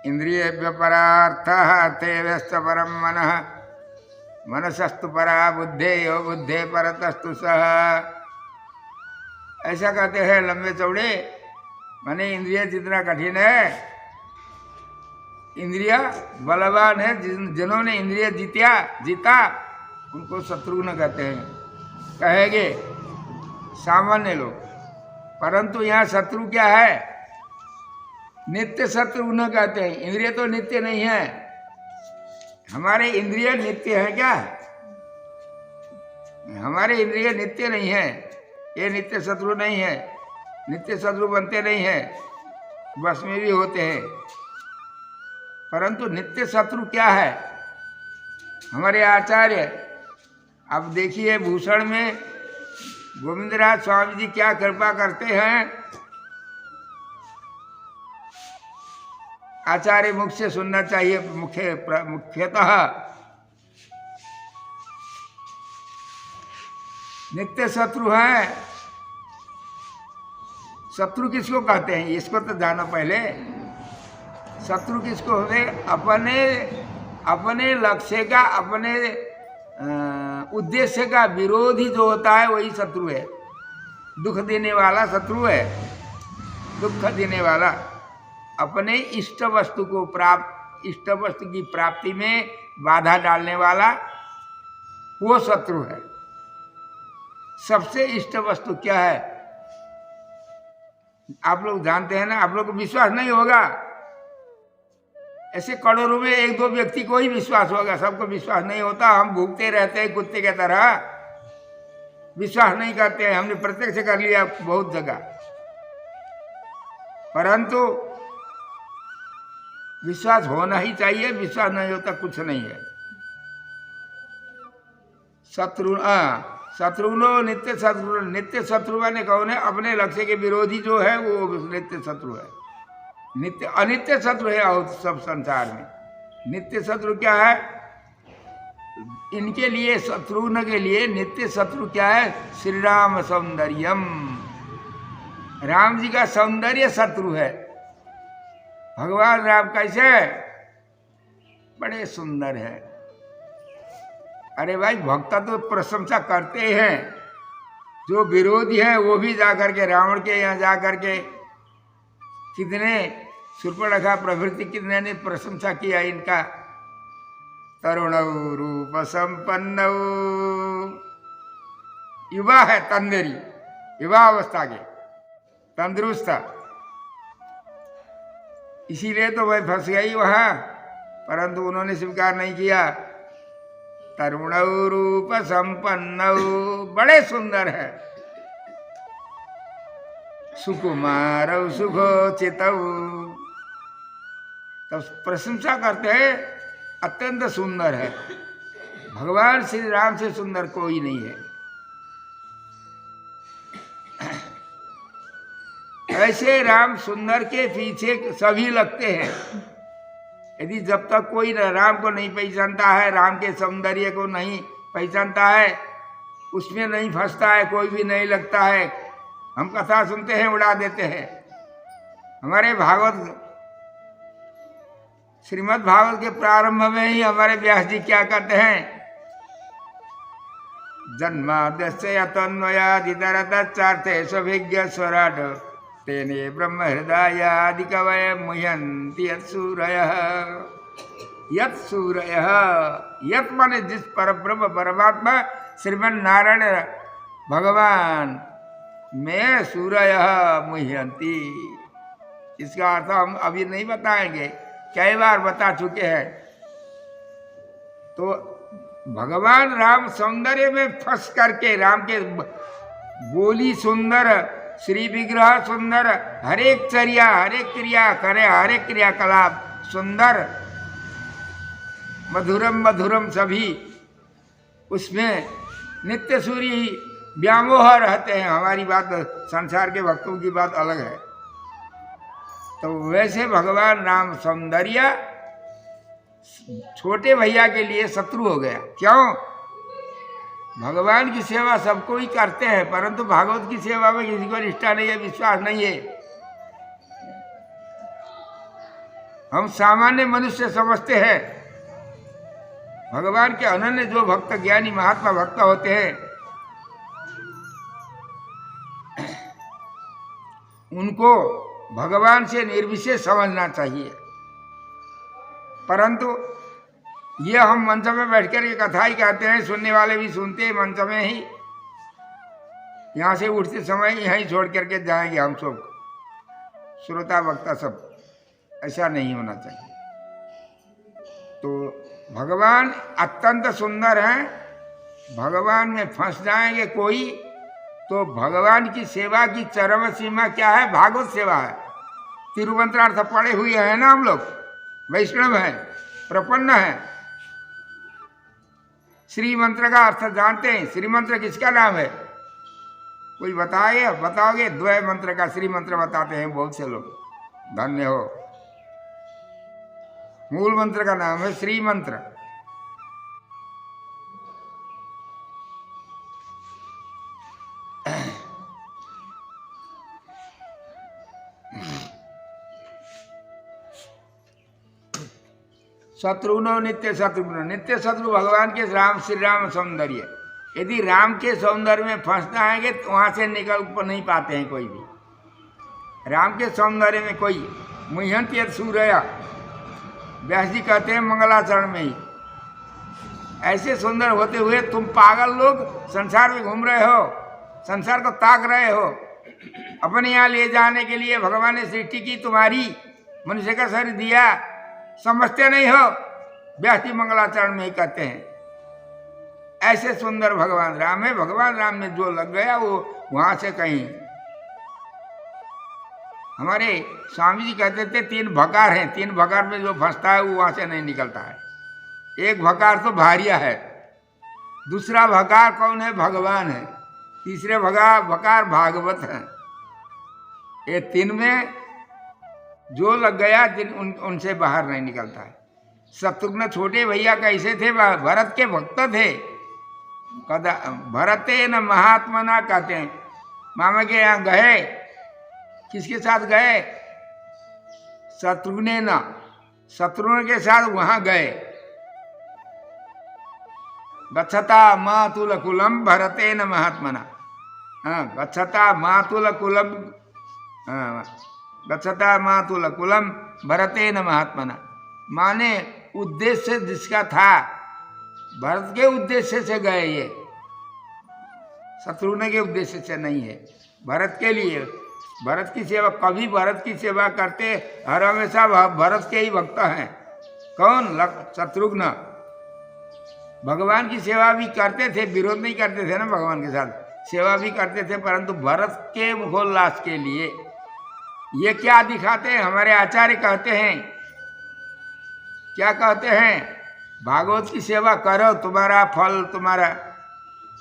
इंद्रिय परार्थ अर्थे व्यस्त परम मन, मनसस्तु परा बुद्धे यो बुद्धे परतस्तु सह। ऐसा कहते हैं लंबे चौड़े। माने इंद्रिय जितना कठिन है, इंद्रिया बलवान है। जिन्होंने इंद्रिय जीता उनको शत्रुघ्न कहते हैं, कहेंगे सामान्य लोग। परंतु यहाँ शत्रु क्या है? नित्य शत्रुघ्न कहते हैं। इंद्रिय तो नित्य नहीं है। हमारे इंद्रिय नित्य है क्या? हमारे इंद्रिय नित्य नहीं है। ये नित्य शत्रु नहीं है। नित्य शत्रु बनते नहीं है, बस में भी होते हैं। परंतु नित्य शत्रु क्या है? हमारे आचार्य, अब देखिए भूषण में गोविंदराज स्वामी जी क्या कृपा करते हैं। आचार्य मुख से सुनना चाहिए। मुख्यतः नित्य शत्रु है। शत्रु किसको कहते हैं इसको तो जाना पहले। शत्रु किसको होते? अपने लक्ष्य का, अपने उद्देश्य का विरोधी जो होता है वही शत्रु है। दुख देने वाला शत्रु है। दुख देने वाला, अपने इष्ट वस्तु की प्राप्ति में बाधा डालने वाला वो शत्रु है। सबसे इष्ट वस्तु क्या है? आप लोग जानते हैं ना। आप लोग को विश्वास नहीं होगा। ऐसे करोड़ों में 1-2 व्यक्ति को ही विश्वास होगा, सबको विश्वास नहीं होता। हम भूखते रहते हैं कुत्ते के तरह, विश्वास नहीं करते हैं। हमने प्रत्यक्ष कर लिया बहुत जगह, परंतु विश्वास होना ही चाहिए। विश्वास नहीं होता कुछ नहीं है। शत्रुघ्नो नित्य शत्रु। नित्य शत्रु माने कौन है? अपने लक्ष्य के विरोधी जो है वो नित्य शत्रु है। नित्य अनित्य शत्रु है और सब संसार में। नित्य शत्रु क्या है? इनके लिए, शत्रुघ्न के लिए नित्य शत्रु क्या है? श्री राम सौंदर्यम। राम जी का सौंदर्य शत्रु है। भगवान राम कैसे? बड़े सुंदर है। अरे भाई, भक्त तो प्रशंसा करते हैं। जो विरोधी है वो भी जाकर के रावण के यहाँ जाकर के कितने शूर्पणखा प्रभृति कितने ने प्रशंसा किया इनका। तरुण रूप संपन्न, युवा है, तंदेरी, युवा अवस्था के, तंदुरुस्त। इसीलिए तो वह फंस गई वहाँ, परंतु उन्होंने स्वीकार नहीं किया। तरुण रूप संपन्न, बड़े सुंदर है, सुकुमार सुखोचित, तब प्रशंसा करते हैं अत्यंत सुंदर है। भगवान श्री राम से सुंदर कोई नहीं है। ऐसे राम सुंदर के पीछे सभी लगते हैं। यदि जब तक कोई राम को नहीं पहचानता है, राम के सौंदर्य को नहीं पहचानता है, उसमें नहीं फंसता है, कोई भी नहीं लगता है। हम कथा सुनते हैं, उड़ा देते हैं। हमारे भागवत, श्रीमद् भागवत के प्रारंभ में ही हमारे व्यास जी क्या कहते हैं, जन्माद्यस्य तन्मयादितरतच्चार्थे स्वभिज्ञ स्वराट तेने ब्रह्म हृदयादि कवये मुह्यन्ति यत्सूरयः। यत्सूरयः, यत् माने जिस पर ब्रह्म परमात्मा श्रीमन नारायण भगवान में सूरयः मुह्यन्ति। इसका अर्थ हम अभी नहीं बताएंगे, कई बार बता चुके हैं। तो भगवान राम सौंदर्य में फंस करके, राम के बोली सुंदर, श्री विग्रह सुंदर, हरेक चर्या, हरेक क्रिया करे, हरेक क्रियाकलाप सुंदर, मधुरम मधुरम, सभी उसमें नित्य सूरी व्यामोह रहते हैं। हमारी बात, संसार के भक्तों की बात अलग है। तो वैसे भगवान राम सौंदर्य छोटे भैया के लिए शत्रु हो गया। क्यों? भगवान की सेवा सबको ही करते हैं, परंतु भागवत की सेवा में किसी को निष्ठा नहीं है, विश्वास नहीं है। हम सामान्य मनुष्य समझते हैं, भगवान के अनन्य जो भक्त, ज्ञानी महात्मा भक्त होते हैं, उनको भगवान से निर्विशेष समझना चाहिए। परंतु ये हम मंच में बैठकर ये कथा ही कहते हैं, सुनने वाले भी सुनते हैं मंच में ही। यहाँ से उठते समय यहीं छोड़ करके जाएंगे हम सब, श्रोता वक्ता सब। ऐसा नहीं होना चाहिए। तो भगवान अत्यंत सुंदर हैं। भगवान में फंस जाएंगे कोई, तो भगवान की सेवा की चरम सीमा क्या है? भागवत सेवा है। तिरुमंत्रार्थ पढ़े हुए हैं ना हम लोग, वैष्णव हैं, प्रपन्न हैं। श्री मंत्र का अर्थ जानते हैं? श्री मंत्र किसका नाम है? कोई बताओगे? द्वय मंत्र का श्री मंत्र बताते हैं बहुत से लोग, धन्य हो। मूल मंत्र का नाम है श्री मंत्र। शत्रुघ्न नित्य शत्रुघ्न, नित्य शत्रु भगवान के राम, श्री राम सौंदर्य। यदि राम के सौंदर्य में फंसना है तो वहां से निकल नहीं पाते हैं कोई भी। राम के सौंदर्य में कोई मुह्यन्ति यत्सूरयः, व्यास जी कहते हैं मंगलाचरण में ही। ऐसे सुंदर होते हुए तुम पागल लोग संसार में घूम रहे हो, संसार को ताक रहे हो। अपने यहाँ ले जाने के लिए भगवान ने सृष्टि की, तुम्हारी मनुष्य का शरीर दिया, समझते नहीं हो। व्यास जी मंगलाचरण में ही कहते हैं ऐसे सुंदर भगवान राम है। भगवान राम में जो लग गया वो वहां से कहीं। हमारे स्वामी जी कहते थे तीन भकार हैं, तीन भकार में जो फंसता है वो वहां से नहीं निकलता है। एक भकार तो भारिया है, दूसरा भकार कौन है? भगवान है, तीसरे भकार भागवत है। ये तीन में जो लग गया उनसे बाहर नहीं निकलता है। शत्रुघ्न छोटे भैया कैसे थे? भरत के भक्त थे। भरते न महात्मा ना कहते हैं। मामा के यहाँ गए, किसके साथ गए? शत्रुघ्न के साथ वहां गए। गच्छता मातुल कुलम भरते न महात्मना। गच्छता मातुल कुलम, गच्छता मातुल कुलम भरते न महात्मना। माने उद्देश्य जिसका था, भरत के उद्देश्य से गए, ये शत्रुघ्न के उद्देश्य से नहीं है। भरत के लिए भरत की सेवा, कभी भरत की सेवा करते, हर हमेशा भरत के ही भक्त हैं। कौन? शत्रुघ्न। भगवान की सेवा भी करते थे, विरोध नहीं करते थे ना भगवान के साथ, सेवा भी करते थे, परंतु भरत के मुखोल्लास के लिए। ये क्या दिखाते हैं? हमारे आचार्य कहते हैं, क्या कहते हैं? भागवत की सेवा करो, तुम्हारा फल, तुम्हारा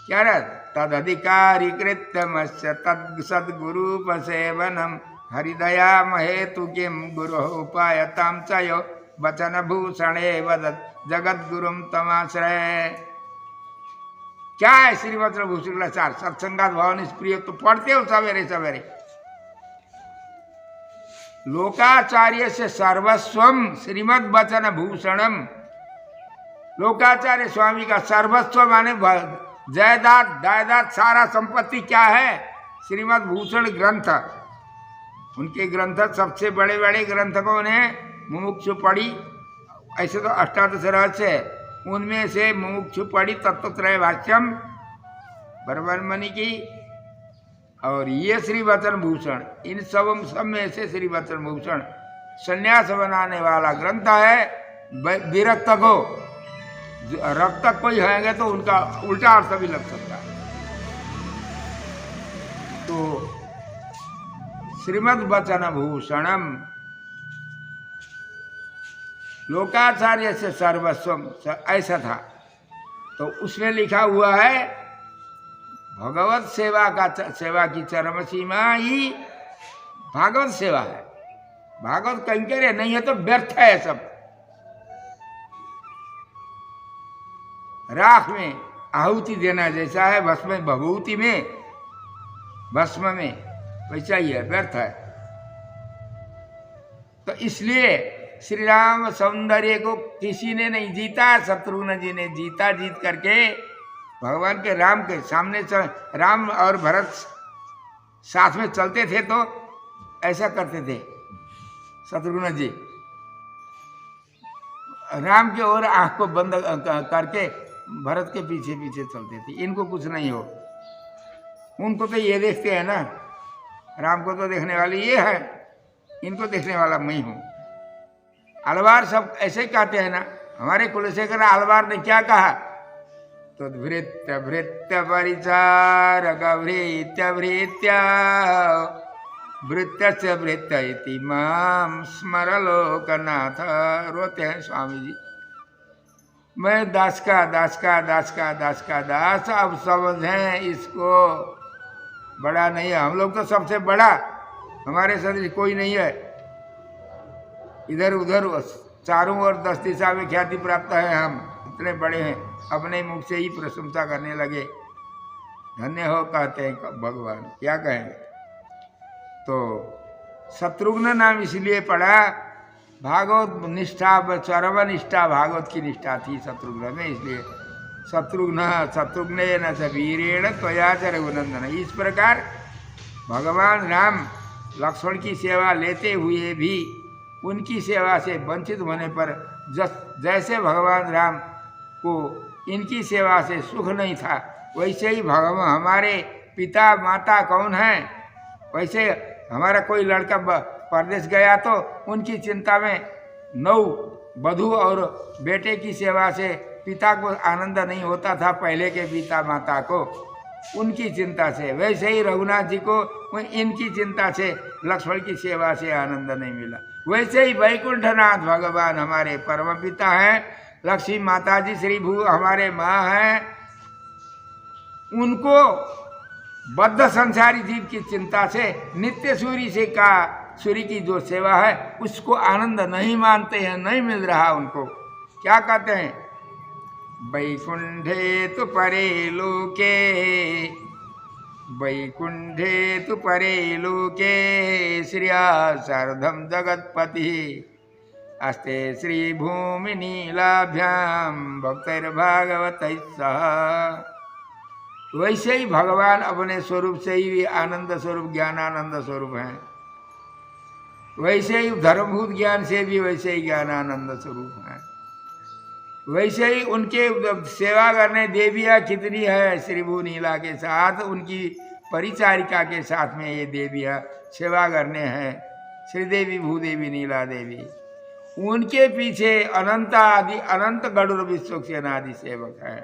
क्या रहा? तदधिकारी कृत्यमस्य तद सद्गुरु सेवनम हरिदया महेतु किम गुरु उपायताम चयो वचन भूषणे वदत जगत गुरुम तमाश्रय। क्या है श्रीमद भूषणाचार? सत्संगात भाव निष्प्रिय तो पढ़ते हो सवेरे सवेरे। लोकाचार्य से सर्वस्वम श्रीमद वचन भूषणम। लोकाचार्य स्वामी का सर्वस्व माने जायदाद, दायदाद, सारा संपत्ति क्या है? श्रीमद भूषण ग्रंथ। उनके ग्रंथ सबसे बड़े बड़े ग्रंथ कौन है? मुमुक्षु पढ़ी, ऐसे तो अष्टादश रहस्य है, उनमें से मुमुक्षु पढ़ी तत्वत्रय भाष्यम ब्रह्मणि की, और ये श्री वचन भूषण, इन सब में से श्री वचन भूषण संन्यास बनाने वाला ग्रंथ है। विरक्त को, रक्त कोई हैंगे तो उनका उल्टा अर्थ भी लग सकता है। तो श्रीमद वचन भूषणम लोकाचार्य से सर्वस्वम, ऐसा था। तो उसमें लिखा हुआ है भगवत सेवा की चरम सीमा ही भागवत सेवा है। भागवत कैंकर्य नहीं है तो व्यर्थ है सब। राख में आहुति देना जैसा है, भस्म भभूति में, भस्म में, वैसा ही है, व्यर्थ है। तो इसलिए श्री राम सौंदर्य को किसी ने नहीं जीता, शत्रुघ्न जी ने जीता। जीत करके भगवान के राम के सामने राम और भरत साथ में चलते थे तो ऐसा करते थे शत्रुघ्न जी, राम की ओर आंख को बंद करके भरत के पीछे पीछे चलते थे। इनको कुछ नहीं हो, उनको तो ये देखते हैं ना, राम को तो देखने वाली ये है, इनको देखने वाला मैं हूँ। अलवार सब ऐसे ही कहते हैं ना, हमारे कुलशेखर अलवार ने क्या कहा? तो भृत्य भृत्य परिचारक भृत्य भृत्य भृत्य से भृत्य इति माम स्मर लोकनाथ। रोते हैं स्वामी जी, मैं दास का दास का दास का दास का दास। अब समझें इसको, बड़ा नहीं है, हम लोग तो सबसे बड़ा, हमारे सदृश कोई नहीं है। इधर उधर चारों ओर 10 दिशा में ख्याति प्राप्त है, हम इतने बड़े हैं, अपने मुख से ही प्रशंसा करने लगे। धन्य हो कहते हैं भगवान, क्या कहेंगे। तो शत्रुघ्न नाम इसलिए पड़ा, भागवत निष्ठा, चरम निष्ठा भागवत की निष्ठा थी शत्रुघ्न में, इसलिए शत्रुघ्न न स वीरेण त्वया च रघुनंदन। इस प्रकार भगवान राम लक्ष्मण की सेवा लेते हुए भी उनकी सेवा से वंचित होने पर जैसे भगवान राम को इनकी सेवा से सुख नहीं था, वैसे ही भगवान हमारे पिता माता कौन हैं, वैसे हमारा कोई लड़का परदेश गया तो उनकी चिंता में 9 वधू और बेटे की सेवा से पिता को आनंद नहीं होता था, पहले के पिता माता को उनकी चिंता से। वैसे ही रघुनाथ जी को इनकी चिंता से, लक्ष्मण की सेवा से आनंद नहीं मिला। वैसे ही वैकुंठनाथ भगवान हमारे परम पिता हैं, लक्ष्मी माता जी श्री भू हमारे माँ हैं, उनको बद्ध संसारी जीव की चिंता से नित्य सूर्य की जो सेवा है उसको आनंद नहीं मानते हैं, नहीं मिल रहा उनको। क्या कहते हैं? वैकुंठे तु परे लोके, वैकुंठे तु परे लोके श्रिया सार्धम जगत्पति अस्ते श्री भूमि नीलाभ्याम भक्तैर्भागवत सह। वैसे ही भगवान अपने स्वरूप से ही आनंद स्वरूप, ज्ञानानंद स्वरूप हैं। वैसे ही धर्मभूत ज्ञान से भी वैसे ही ज्ञानानंद स्वरूप हैं। वैसे ही उनके सेवा करने देवियाँ कितनी है श्री भू नीला के साथ, उनकी परिचारिका के साथ में ये देवियाँ सेवा करने हैं, श्रीदेवी, भूदेवी, नीला देवी, उनके पीछे अनंत आदि अनंत गरुड़ विश्वक्सेन आदि सेवक है,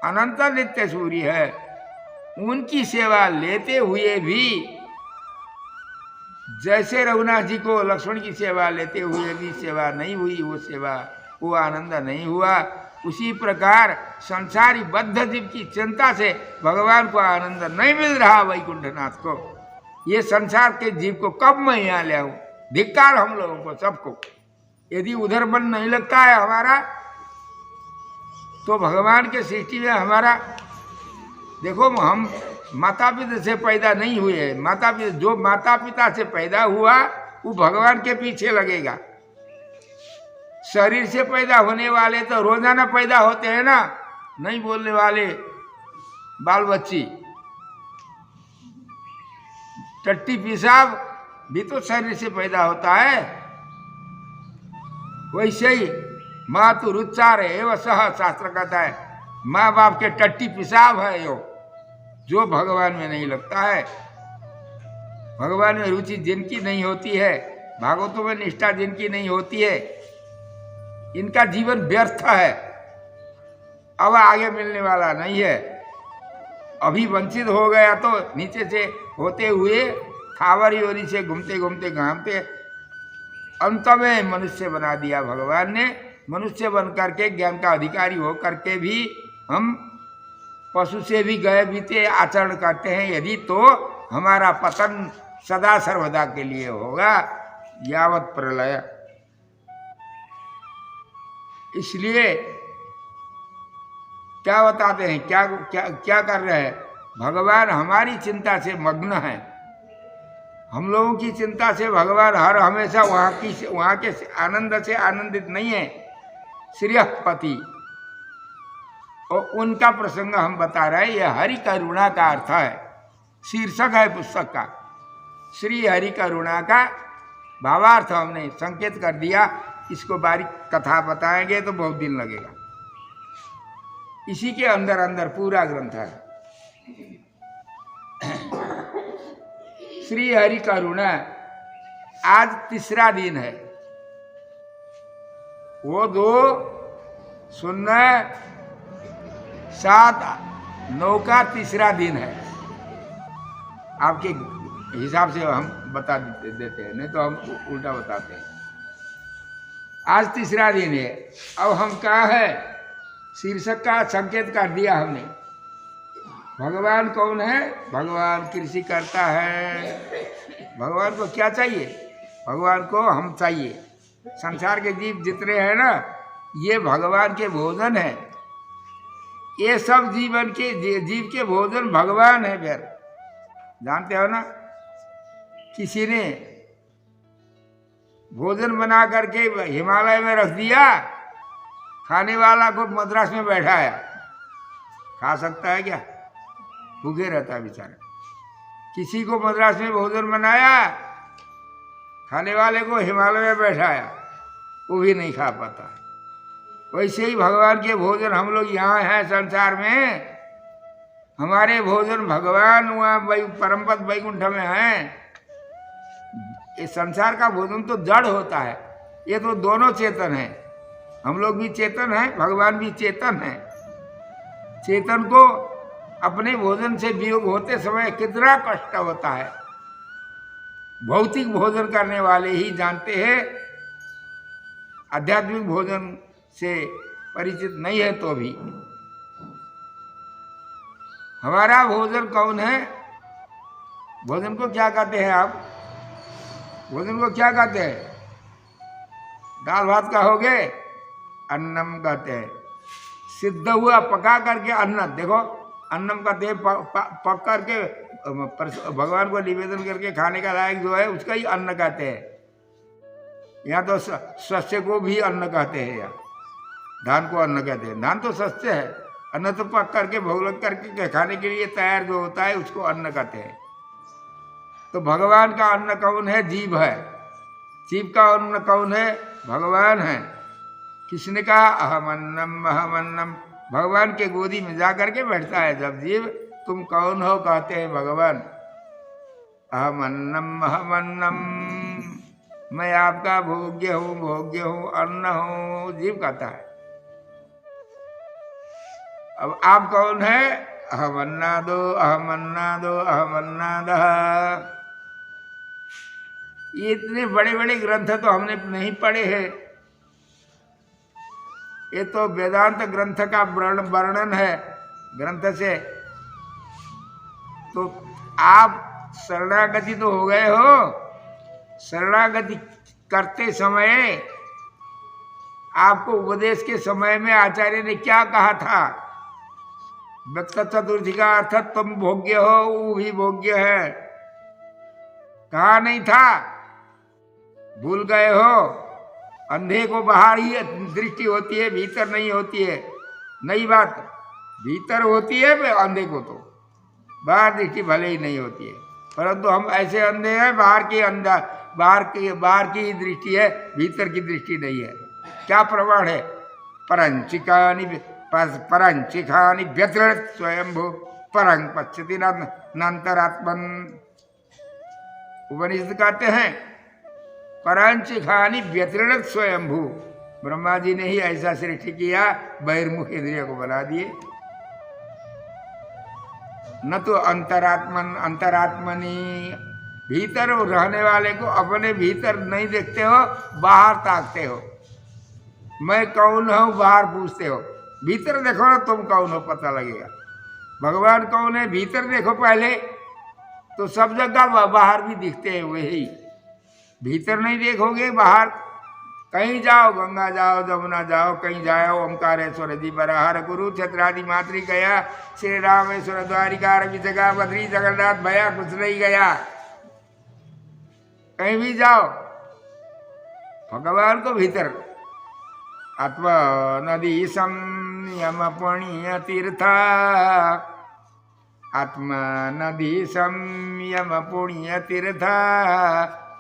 अनंत नित्य सूर्य है। उनकी सेवा लेते हुए भी जैसे रघुनाथ जी को लक्ष्मण की सेवा लेते हुए भी सेवा नहीं हुई, वो आनंद नहीं हुआ, उसी प्रकार संसारी बद्ध जीव की चिंता से भगवान को आनंद नहीं मिल रहा वैकुंठनाथ को। ये संसार के जीव को कब मैं यहाँ ले आऊं? धिक्कार हम लोगों को सबको। यदि उधर मन नहीं लगता है हमारा तो भगवान के सृष्टि में हमारा, देखो हम माता पिता से पैदा नहीं हुए, जो माता पिता से पैदा हुआ वो भगवान के पीछे लगेगा। शरीर से पैदा होने वाले तो रोजाना पैदा होते हैं ना, नहीं बोलने वाले बाल बच्ची, टट्टी पेशाब भी तो शरीर से पैदा होता है। वैसे ही मातुरुच्चार एवं सह, शास्त्र कहता है माँ बाप के टट्टी पेशाब है जो भगवान में नहीं लगता है। भगवान में रुचि जिनकी नहीं होती है, भागवतों में निष्ठा जिनकी नहीं होती है, इनका जीवन व्यर्थ है, अब आगे मिलने वाला नहीं है। अभी वंचित हो गया तो नीचे से होते हुए थावर योनि से घूमते घूमते घामते अंत में मनुष्य बना दिया भगवान ने। मनुष्य बन करके ज्ञान का अधिकारी हो करके भी हम पशु से भी गए बीते आचरण करते हैं यदि, तो हमारा पतन सदा सर्वदा के लिए होगा, यावत प्रलय। इसलिए क्या बताते हैं, क्या क्या क्या कर रहे हैं? भगवान हमारी चिंता से मग्न है। हम लोगों की चिंता से भगवान हर हमेशा वहाँ के आनंद से आनंदित नहीं है। श्रेयःपति और उनका प्रसंग हम बता रहे हैं। यह हरि करुणा का अर्थ है, शीर्षक है पुस्तक का। श्री हरि करुणा का भावार्थ हमने संकेत कर दिया। इसको बारीक कथा बताएंगे तो बहुत दिन लगेगा। इसी के अंदर अंदर पूरा ग्रंथ है। श्री हरि करुणा आज तीसरा दिन है। वो 2 0 7 9 का तीसरा दिन है। आपके हिसाब से हम बता देते हैं, नहीं तो हम उल्टा बताते हैं। आज तीसरा दिन है। अब हम कहाँ है? शीर्षक का संकेत कर दिया हमने। भगवान कौन है? भगवान कृषि करता है। भगवान को क्या चाहिए? भगवान को हम चाहिए। संसार के जीव जितने हैं ना, ये भगवान के भोजन है। ये सब जीव के भोजन भगवान है। फिर जानते हो ना, किसी ने भोजन बना करके हिमालय में रख दिया, खाने वाला को मद्रास में बैठाया, खा सकता है क्या? भूखे रहता है बेचारा। किसी को मद्रास में भोजन बनाया, खाने वाले को हिमालय में बैठाया, वो भी नहीं खा पाता है। वैसे ही भगवान के भोजन हम लोग यहाँ हैं संसार में। हमारे भोजन भगवान वहाँ परम पद वैकुंठ में हैं। ये संसार का भोजन तो जड़ होता है, ये तो दोनों चेतन है। हम लोग भी चेतन हैं, भगवान भी चेतन है। चेतन को अपने भोजन से वियोग होते समय कितना कष्ट होता है, भौतिक भोजन करने वाले ही जानते हैं। आध्यात्मिक भोजन से परिचित नहीं है तो भी। हमारा भोजन कौन है? भोजन को क्या कहते हैं आप? भोजन को क्या कहते हैं? दाल भात कहोगे? अन्नम कहते हैं। सिद्ध हुआ पका करके अन्न, देखो अन्नम कहते हैं पक करके भगवान को निवेदन करके खाने का लायक जो है उसका ही अन्न कहते हैं। यहाँ तो शस्य को भी अन्न कहते हैं, यहाँ धान को अन्न कहते हैं। धान तो शस्य है, अन्न तो पक करके भोग लग करके खाने के लिए तैयार जो होता है उसको अन्न कहते हैं। तो भगवान का अन्न कौन है? जीव है। जीव का अन्न कौन है? भगवान है। किसने कहा? अहम अन्नम अहम अन्नम। भगवान के गोदी में जा करके बैठता है जब जीव, तुम कौन हो? कहते हैं भगवान अहमन्नम अहमन्नम, मैं आपका भोग्य हूँ, अन्न हूँ। जीव कहता है। अब आप कौन है? अहमन्नादो अहमन्नादो अहमन्नादः। ये इतने बड़े बड़े ग्रंथ तो हमने नहीं पढ़े हैं। ये तो वेदांत ग्रंथ का वर्णन है ग्रंथ से। तो आप शरणागति तो हो गए हो। शरणागति करते समय आपको उपदेश के समय में आचार्य ने क्या कहा था? व्यक्त चतुर्थी का अर्थ तुम भोग्य हो, वो भी भोग्य है। कहा नहीं था? भूल गए हो? अंधे को बाहर ही दृष्टि होती है, भीतर नहीं होती है। नई बात, भीतर होती है अंधे को, तो बाहर दृष्टि भले ही नहीं होती है। परंतु हम ऐसे अंधे हैं, बाहर की दृष्टि है, भीतर की दृष्टि नहीं है। क्या प्रमाण है? परंचिखानि व्यतिरत स्वयंभू परं पश्यति नंतरात्मन। उपनिषद कहते हैं परंचिखानि व्यतिरत स्वयंभू। ब्रह्मा जी ने ही ऐसा सृष्टि किया, बहिर्मुख इंद्रिय को बना दिए। न तो अंतरात्मनि, भीतर रहने वाले को अपने भीतर नहीं देखते हो, बाहर ताकते हो। मैं कौन हूँ बाहर पूछते हो। भीतर देखो ना, तुम कौन हो पता लगेगा। भगवान कौन है भीतर देखो पहले, तो सब जगह बाहर भी दिखते हैं वही। भीतर नहीं देखोगे, बाहर कहीं जाओ, गंगा जाओ, जमुना जाओ, कहीं जाओ, ओंकारेश्वर जी बराहर गुरु छत्रादि मातृ गया, श्री रामेश्वर द्वारिका जगह बद्री जगन्नाथ भया, कुछ नहीं गया। कहीं भी जाओ, भगवान को भीतर। आत्मा नदी संयम पुण्य तीर्थ, आत्मा नदी संयम पुण्य तीर्थ,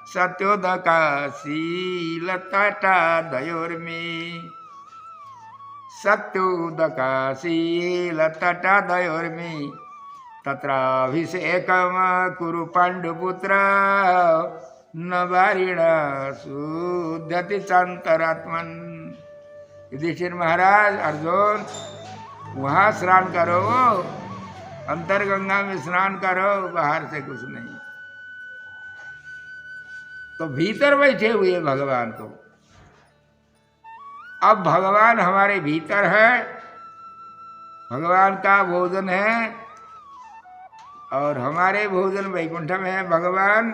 सत्योदका शील तटा दयोर्मी, सत्योदका शील तटा दयोर्मी, तत्राभिषेकम कुरु पांडुपुत्र, न वारिण शुद्धति चंतरात्मन। युधिष्ठिर महाराज, अर्जुन, वहाँ स्नान करो, अंतरगंगा में स्नान करो, बाहर से कुछ नहीं। तो भीतर बैठे हुए भगवान को। अब भगवान हमारे भीतर है, भगवान का भोजन है, और हमारे भोजन वैकुंठ में है भगवान।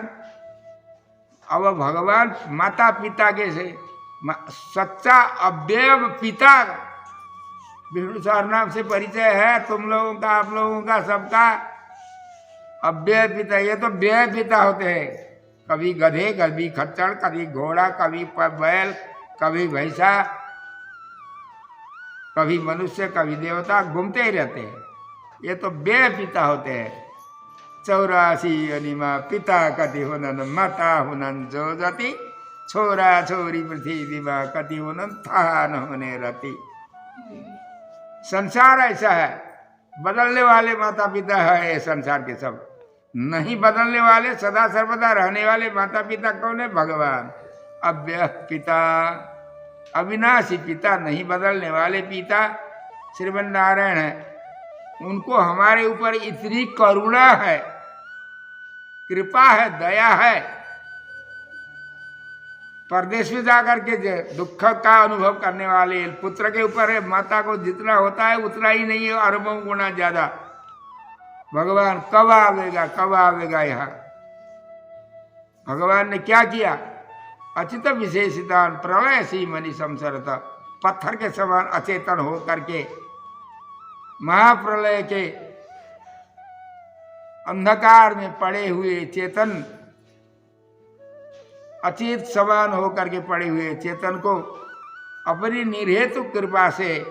अब भगवान माता पिता के से सच्चा अव्यय पिता, विष्णु सहस्रनाम से परिचय है तुम लोगों का, आप लोगों का, सबका। अव्यय पिता, ये तो व्यय पिता होते हैं। कभी गधे, कभी खच्चर, कभी घोड़ा, कभी बैल, कभी भैंसा, कभी मनुष्य, कभी देवता, घूमते ही रहते हैं। ये तो व्यय पिता होते हैं। 84 अनिमा पिता कति हुनन, माता हुनन जो जाति, छोरा छोरी पृथ्वी दिवा कति हुनन, था न होने रति। संसार ऐसा है, बदलने वाले माता पिता है ये संसार के सब। नहीं बदलने वाले, सदा सर्वदा रहने वाले माता पिता कौन है? भगवान। अव्यय पिता, अविनाशी पिता, नहीं बदलने वाले पिता श्रीमन नारायण है। उनको हमारे ऊपर इतनी करुणा है, कृपा है, दया है। परदेश में जाकर के दुख का अनुभव करने वाले पुत्र के ऊपर है, माता को जितना होता है उतना ही नहीं है, अरबों गुना ज्यादा। भगवान कब आवेगा, कब आवेगा यहाँ? भगवान ने क्या किया? अचित विशेषितान प्रलय सी मनी संसरत, पत्थर के समान अचेतन हो करके महाप्रलय के अंधकार में पड़े हुए चेतन, अचेत समान होकर के पड़े हुए चेतन को अपनी निर्हेतु कृपा से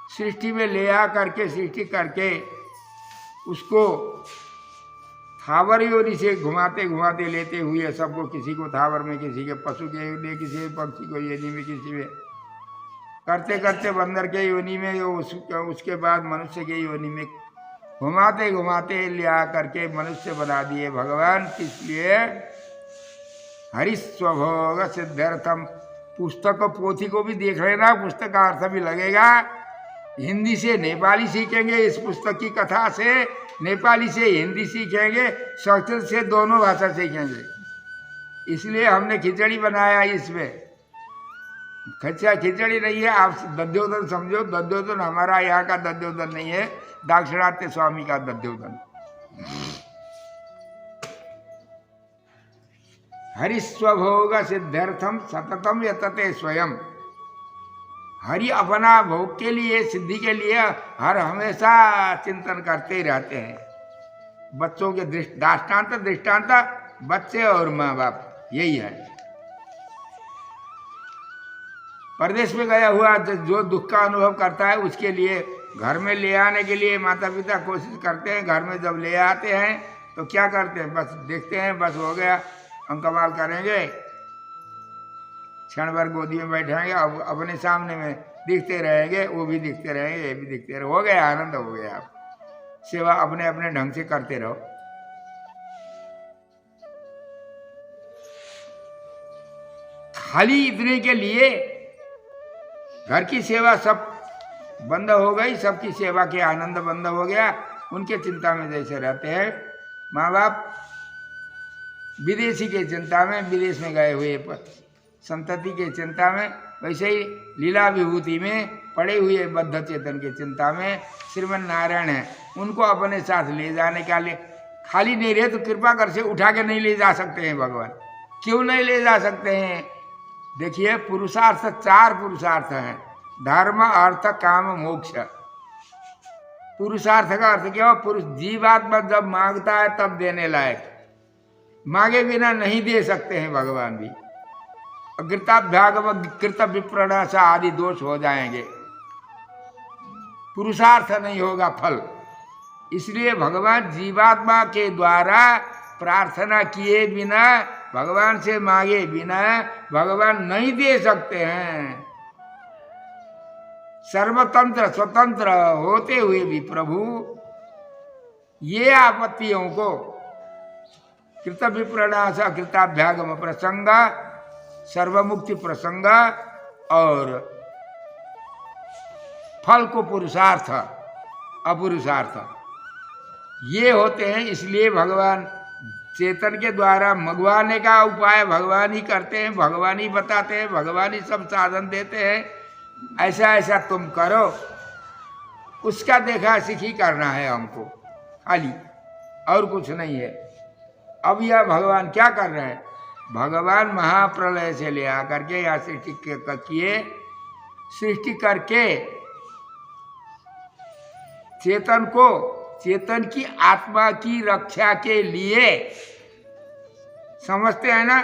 सृष्टि में ले आ करके, सृष्टि करके उसको थावर योनि से घुमाते घुमाते लेते हुए सबको, किसी को थावर में, किसी के पशु के योनि, किसी के पक्षी को योनि में, किसी में करते करते बंदर के योनि में, उसके बाद मनुष्य के योनि में घुमाते घुमाते लिया करके मनुष्य बना दिए भगवान। किस लिए? हरिस्वभोग सिद्ध्यर्थम। पुस्तक पोथी को भी देख लेना, पुस्तक का अर्थ भी लगेगा। हिंदी से नेपाली सीखेंगे इस पुस्तक की कथा से, नेपाली से हिंदी सीखेंगे, संस्कृत से दोनों भाषा सीखेंगे। इसलिए हमने खिचड़ी बनाया इसमें। खिचड़ी नहीं है, आप दध्योदन समझो। दध्योदन हमारा यहाँ का दध्योदन नहीं है, दाक्षिणात्य स्वामी का दध्योदन। हरिस्वभोग सिद्ध्यर्थम सततम यतते स्वयं। हरि अपना भोग के लिए, सिद्धि के लिए हर हमेशा चिंतन करते रहते हैं। बच्चों के दृष्टांत बच्चे और माँ बाप, यही है। परदेश में गया हुआ जो दुख का अनुभव करता है, उसके लिए घर में ले आने के लिए माता पिता कोशिश करते हैं। घर में जब ले आते हैं तो क्या करते हैं? बस देखते हैं, बस हो गया, हम कमाल करेंगे, क्षण भर गोदी में बैठेंगे, अब अपने सामने में दिखते रहेंगे, वो भी दिखते रहेंगे, ये भी दिखते रहे, हो गया, आनंद हो गया। आप सेवा अपने अपने ढंग से करते रहो। खाली इतने के लिए घर की सेवा सब बंद हो गई, सबकी सेवा के आनंद बंद हो गया। उनके चिंता में जैसे रहते हैं माँ बाप, विदेशी के चिंता में, विदेश में गए हुए संतति के चिंता में, वैसे ही लीला विभूति में पड़े हुए बद्ध चेतन के चिंता में श्रीमन नारायण है, उनको अपने साथ ले जाने के लिए खाली नहीं रहे तो कृपा कर से उठा के नहीं ले जा सकते हैं भगवान। क्यों नहीं ले जा सकते हैं? देखिए, पुरुषार्थ 4 पुरुषार्थ हैं, धर्म अर्थ काम मोक्ष। पुरुषार्थ का अर्थ क्या हो? पुरुष जीवात्मा जब मांगता है तब देने लायक, मांगे बिना नहीं दे सकते हैं भगवान भी। अकृताभ्यागम कृत विप्रणाश आदि दोष हो जाएंगे, पुरुषार्थ नहीं होगा फल। इसलिए भगवान जीवात्मा के द्वारा प्रार्थना किए बिना, भगवान से मांगे बिना भगवान नहीं दे सकते हैं। सर्वतंत्र स्वतंत्र होते हुए भी प्रभु ये आपत्तियों को कृत विप्रणाश कृताभ्यागम प्रसंग, सर्वमुक्ति प्रसंग और फल को पुरुषार्थ अपुरुषार्थ ये होते हैं। इसलिए भगवान चेतन के द्वारा मंगवाने का उपाय भगवान ही करते हैं, भगवान ही बताते हैं, भगवान ही सब साधन देते हैं। ऐसा ऐसा तुम करो, उसका देखा सीखी करना है हमको, खाली और कुछ नहीं है। अब यह भगवान क्या कर रहे हैं? भगवान महाप्रलय से ले आकर के यहाँ सृष्टि किए, सृष्टि करके चेतन को, चेतन की आत्मा की रक्षा के लिए, समझते हैं ना,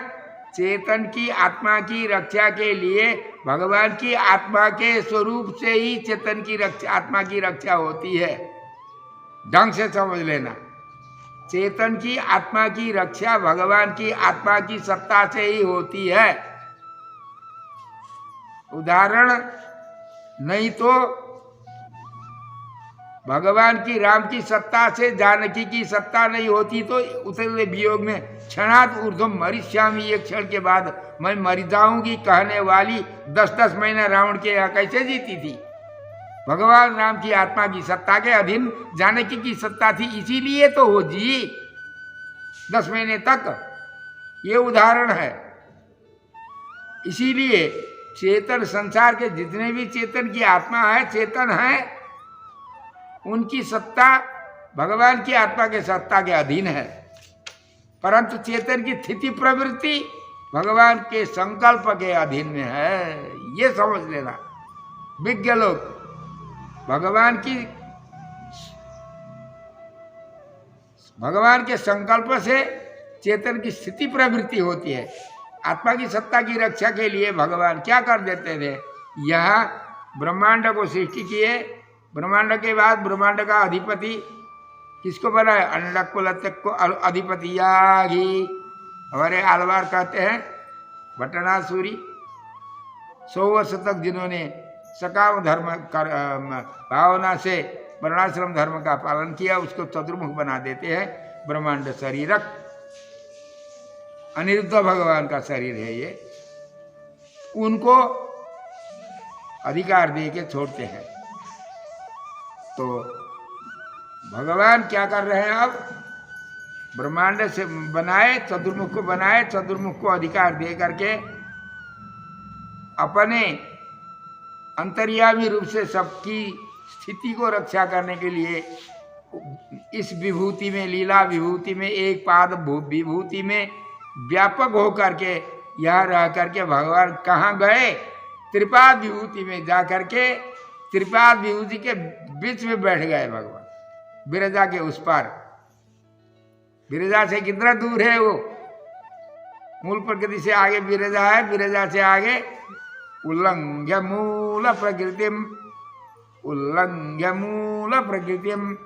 चेतन की आत्मा की रक्षा के लिए भगवान की आत्मा के स्वरूप से ही चेतन की रक्षा, आत्मा की रक्षा होती है। ढंग से समझ लेना, चेतन की आत्मा की रक्षा भगवान की आत्मा की सत्ता से ही होती है। उदाहरण नहीं तो भगवान की राम की सत्ता से जानकी की सत्ता नहीं होती तो उतरे वियोग में क्षणात ऊर्ध्वम मरिष्यामि, एक क्षण के बाद मैं मर जाऊंगी कहने वाली 10-10 महीना रावण के यहाँ कैसे जीती थी? भगवान राम की आत्मा की सत्ता के अधीन जानकी की सत्ता थी, इसीलिए तो वो जी 10 महीने तक। ये उदाहरण है। इसीलिए चेतन, संसार के जितने भी चेतन की आत्मा है, चेतन है, उनकी सत्ता भगवान की आत्मा के सत्ता के अधीन है। परंतु चेतन की स्थिति प्रवृत्ति भगवान के संकल्प के अधीन में है। ये समझ लेना। विज्ञ लोग भगवान के संकल्प से चेतन की स्थिति प्रवृत्ति होती है। आत्मा की सत्ता की रक्षा के लिए भगवान क्या कर देते थे? यहाँ ब्रह्मांड को सृष्टि किए, ब्रह्मांड के बाद ब्रह्मांड का अधिपति किसको बनाए? अंडक को लतक को अधिपति यागी। हमारे आलवार कहते हैं भट्टनासुरी 100 वर्ष तक जिन्होंने सकाम धर्म भावना से वर्णाश्रम धर्म का पालन किया उसको चतुर्मुख बना देते हैं। ब्रह्मांड शरीरक अनिरुद्ध भगवान का शरीर है ये, उनको अधिकार दे के छोड़ते हैं। तो भगवान क्या कर रहे हैं अब, ब्रह्मांड से बनाए, चतुर्मुख को बनाए, चतुर्मुख को अधिकार दे करके अपने अंतर्यामी रूप से सबकी स्थिति को रक्षा करने के लिए इस विभूति में, लीला विभूति में, एक पाद विभूति में व्यापक हो करके यहाँ रह करके भगवान कहाँ गए, त्रिपाद विभूति में जा करके त्रिपाद विभूति के बीच में बैठ गए भगवान, विरजा के उस पार। विरजा से कितना दूर है वो, मूल प्रकृति से आगे विरजा है, विरजा से आगे उल्लंघ्य मूल प्रकृतिम, उल्लंघ्य मूल प्रकृतिम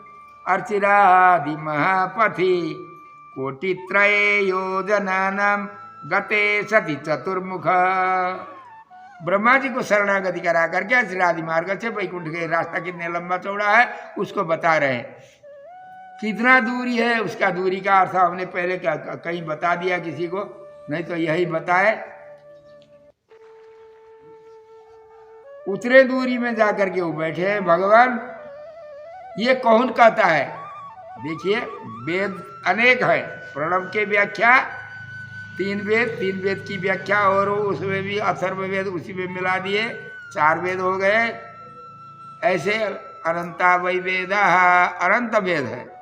अर्चिरादि महापथि कोटित्रय योजनानाम गते सति चतुर्मुख। ब्रह्मा जी को शरणागति करा करके अर्चिरादि मार्ग से वैकुंठ के रास्ता कितने लंबा चौड़ा है उसको बता रहे हैं। कितना दूरी है उसका दूरी का अर्थ हमने पहले कहीं बता दिया किसी को, नहीं तो यही बताए। उतरे दूरी में जाकर के वो बैठे हैं भगवान। ये कौन कहता है, देखिए वेद अनेक है, प्रणव के व्याख्या तीन वेद की व्याख्या, और उसमें भी अथर्ववेद उसी में मिला दिए, 4 वेद हो गए। ऐसे अनंता वै वेदा, अनंत वेद है।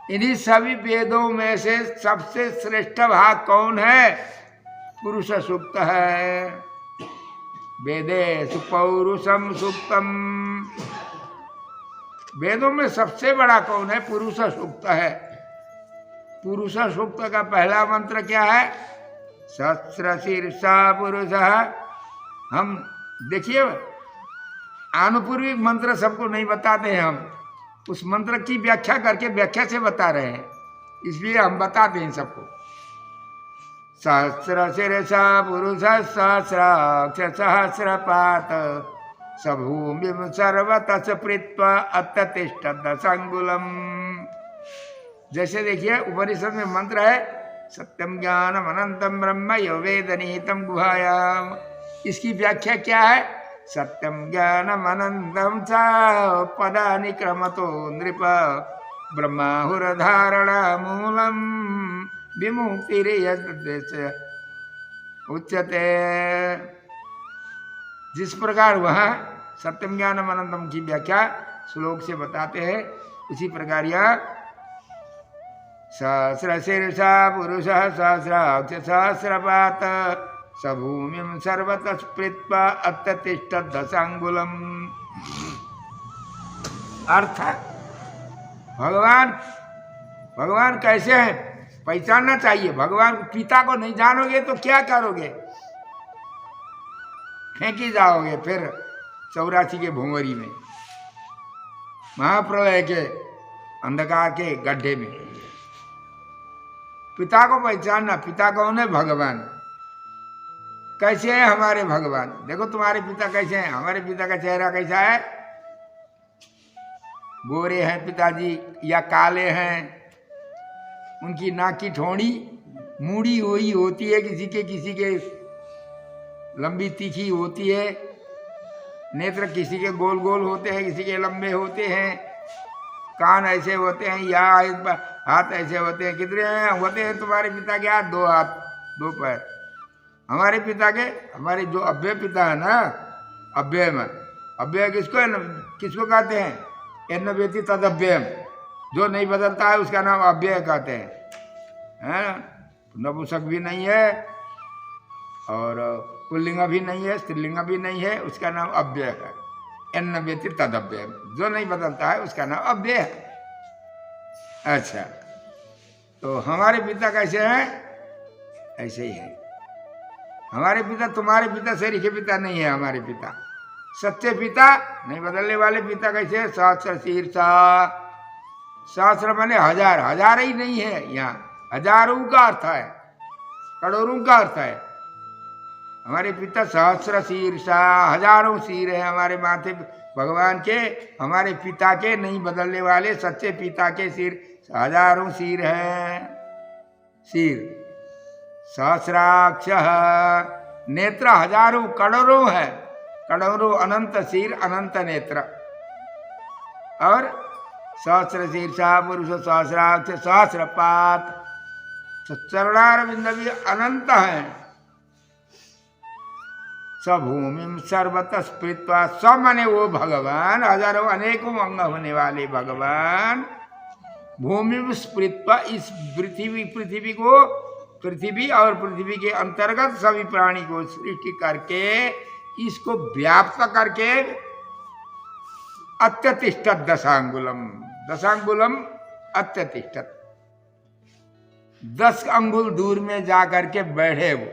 इन्हीं सभी वेदों में से सबसे श्रेष्ठ भाग कौन है, पुरुष सूक्त है। वेदे सुपौरुषम सूक्तम, वेदों में सबसे बड़ा कौन है, पुरुष सूक्त है। पुरुष सूक्त का पहला मंत्र क्या है, सहस्र शीर्षा पुरुष। हम देखिए आनुपूर्विक मंत्र सबको नहीं बताते हैं, हम उस मंत्र की व्याख्या करके व्याख्या से बता रहे हैं, इसलिए हम बताते हैं सबको। सहस्र शीर्षा पुरुष सहस्राक्ष सहस्रपात सभूमि सर्वतः प्रीत्वा अत्यतिष्ठत् दशांगुलम। जैसे देखिए उपनिषद में मंत्र है सत्यम ज्ञानम अनंतम ब्रह्म यो वेद निहितम गुहायाम। इसकी व्याख्या क्या है, सत्यम ज्ञानम अनंतम च पदानि क्रमतो नृप ब्रह्माहुरधारणा मूलम विमुक्तिर्यस्य उच्यते। जिस प्रकार वहाँ सत्यम ज्ञानम अनंतम की व्याख्या श्लोक से बताते हैं, उसी प्रकार यह सहस्र शीर्षा पुरुष सहस्राक्ष सहस्रपात सभूमिं सर्वतः स्प्रीत्वा अत्यतिष्ठत् दशांगुलम। अर्थात भगवान कैसे हैं पहचानना चाहिए। भगवान पिता को नहीं जानोगे तो क्या करोगे, फेंकी जाओगे फिर 84 के भूंगरी में, महाप्रलय के अंधकार के गड्ढे में। पिता को पहचानना, पिता कौन है, भगवान। कैसे है हमारे भगवान, देखो तुम्हारे पिता कैसे हैं, हमारे पिता का चेहरा कैसा है, गोरे हैं पिताजी या काले हैं, उनकी नाक की ठोड़ी मुड़ी हुई होती है, किसी के लंबी तीखी होती है, नेत्र किसी के गोल गोल होते हैं, किसी के लंबे होते हैं, कान ऐसे होते हैं या हाथ ऐसे होते हैं। कितने होते हैं तुम्हारे पिता के हाथ, 2 हाथ 2 पैर। हमारे पिता के, हमारे जो अव्यय पिता है ना, अव्यय में, अव्यय किसको कहते हैं, एन्न व्यति तदव्ययम, जो नहीं बदलता है उसका नाम अव्यय कहते हैं। नपुंसक भी नहीं है और पुल्लिंग भी नहीं है, स्त्रीलिंग भी नहीं है, उसका नाम अव्यय है। एन्न व्यति तदव्यय, जो नहीं बदलता है उसका नाम अव्यय है। अच्छा, तो हमारे पिता कैसे हैं, ऐसे ही है हमारे पिता। तुम्हारे पिता शरीर के पिता नहीं है, हमारे पिता सच्चे पिता, नहीं बदलने वाले पिता कैसे है। सहस्र शीर्षा, सहस्र माने 1000, 1000 ही नहीं है, यहाँ हजारों का अर्थ है, करोड़ों का अर्थ है। हमारे पिता सहस्र शीर्षा, हजारों सिर है हमारे माथे भगवान के, हमारे पिता के नहीं बदलने वाले सच्चे पिता के सिर हजारों सिर हैं। सिर सहस्राक्ष, नेत्र हजारों करोड़ों है, करोड़ों अनंत सिर अनंत नेत्र। और सहस्र शीर्षा पुरुष सहस्राक्ष सहस्रपात, चरणारविंद भी अनंत है। सभूमिम सर्वतः स्पृत्वा, सब माने वो भगवान, हजारों अनेकों अंग होने वाले भगवान भूमि स्पृत्वा, इस पृथ्वी को, पृथ्वी और पृथ्वी के अंतर्गत सभी प्राणी को सृष्टि करके इसको व्याप्त करके अत्यतिष्ठत दशांगुलम, दशांगुलम अत्यतिष्ठत, 10 अंगुल दूर में जाकर के बैठे वो।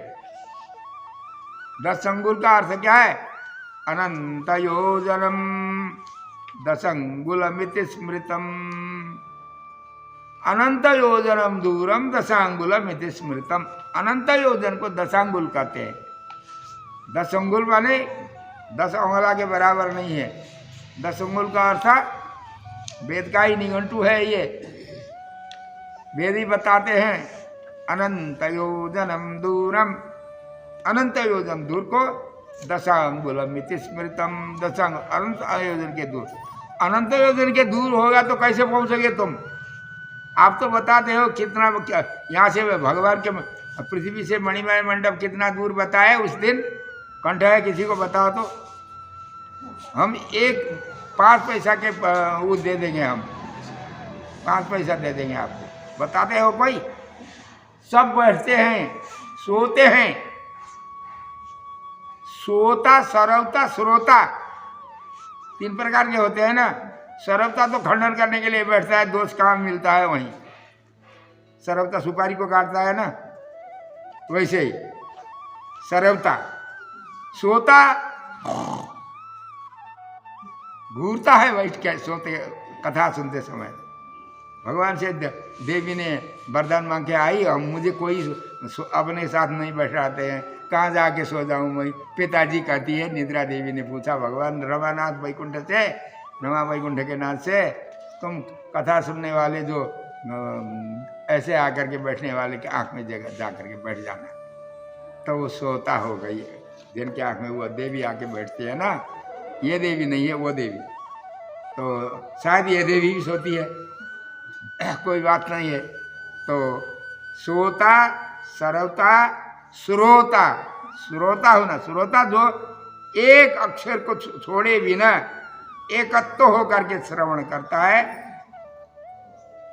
10 अंगुल का अर्थ क्या है? अनंत योजनम दशांगुलमिति स्मृतम, अनंत योजनम दूरम दशांगुलमिति स्मृतम। अनंत योजन को दशांगुल कहते हैं। 10 अंगुल माने 10 अंगुला के बराबर नहीं है। 10 अंगुल का अर्थ वेद का ही निघंटु है ये, वेद ही बताते हैं। अनंत योजनम दूरम, अनंत योजन दूर को दशांगुलम इति स्मृतम, दशांग अनंत योजन के दूर। अनंत योजन के दूर होगा तो कैसे पहुंचोगे तुम? आप तो बताते हो कितना, यहाँ से भगवान के पृथ्वी से मणिमय मंडप कितना दूर बताए उस दिन, कंठ है किसी को बताओ तो? हम 5 पैसा के वो दे देंगे, हम 5 पैसा दे देंगे आपको। बताते हो कोई? सब बैठते हैं, सोते हैं। सोता, सरवता, श्रोता 3 प्रकार के होते हैं ना। सरवता तो खंडन करने के लिए बैठता है, दोष काम मिलता है वहीं। सरवता सुपारी को काटता है ना, वैसे ही सरवता। सोता घूरता है बैठ के सोते, कथा सुनते समय। भगवान से देवी ने वरदान मांग के आई, हम मुझे कोई अपने साथ नहीं बैठाते हैं, कहाँ जाके सो जाऊँ मैं? पिताजी कहती है, निद्रा देवी ने पूछा भगवान रमानाथ वैकुंठ से, रमा वैकुंठ के नाथ से, तुम कथा सुनने वाले जो ऐसे आकर के बैठने वाले के आँख में जगह जा कर के बैठ जाना। तो वो सोता हो गई, जिनके आँख में वो देवी आके बैठती है ना, ये देवी नहीं है वो देवी, तो शायद ये देवी भी सोती है, कोई बात नहीं है। तो सोता, सरवता, श्रोता, श्रोता होना, श्रोता जो एक अक्षर को छोड़े बिना एकत्व होकर के श्रवण करता है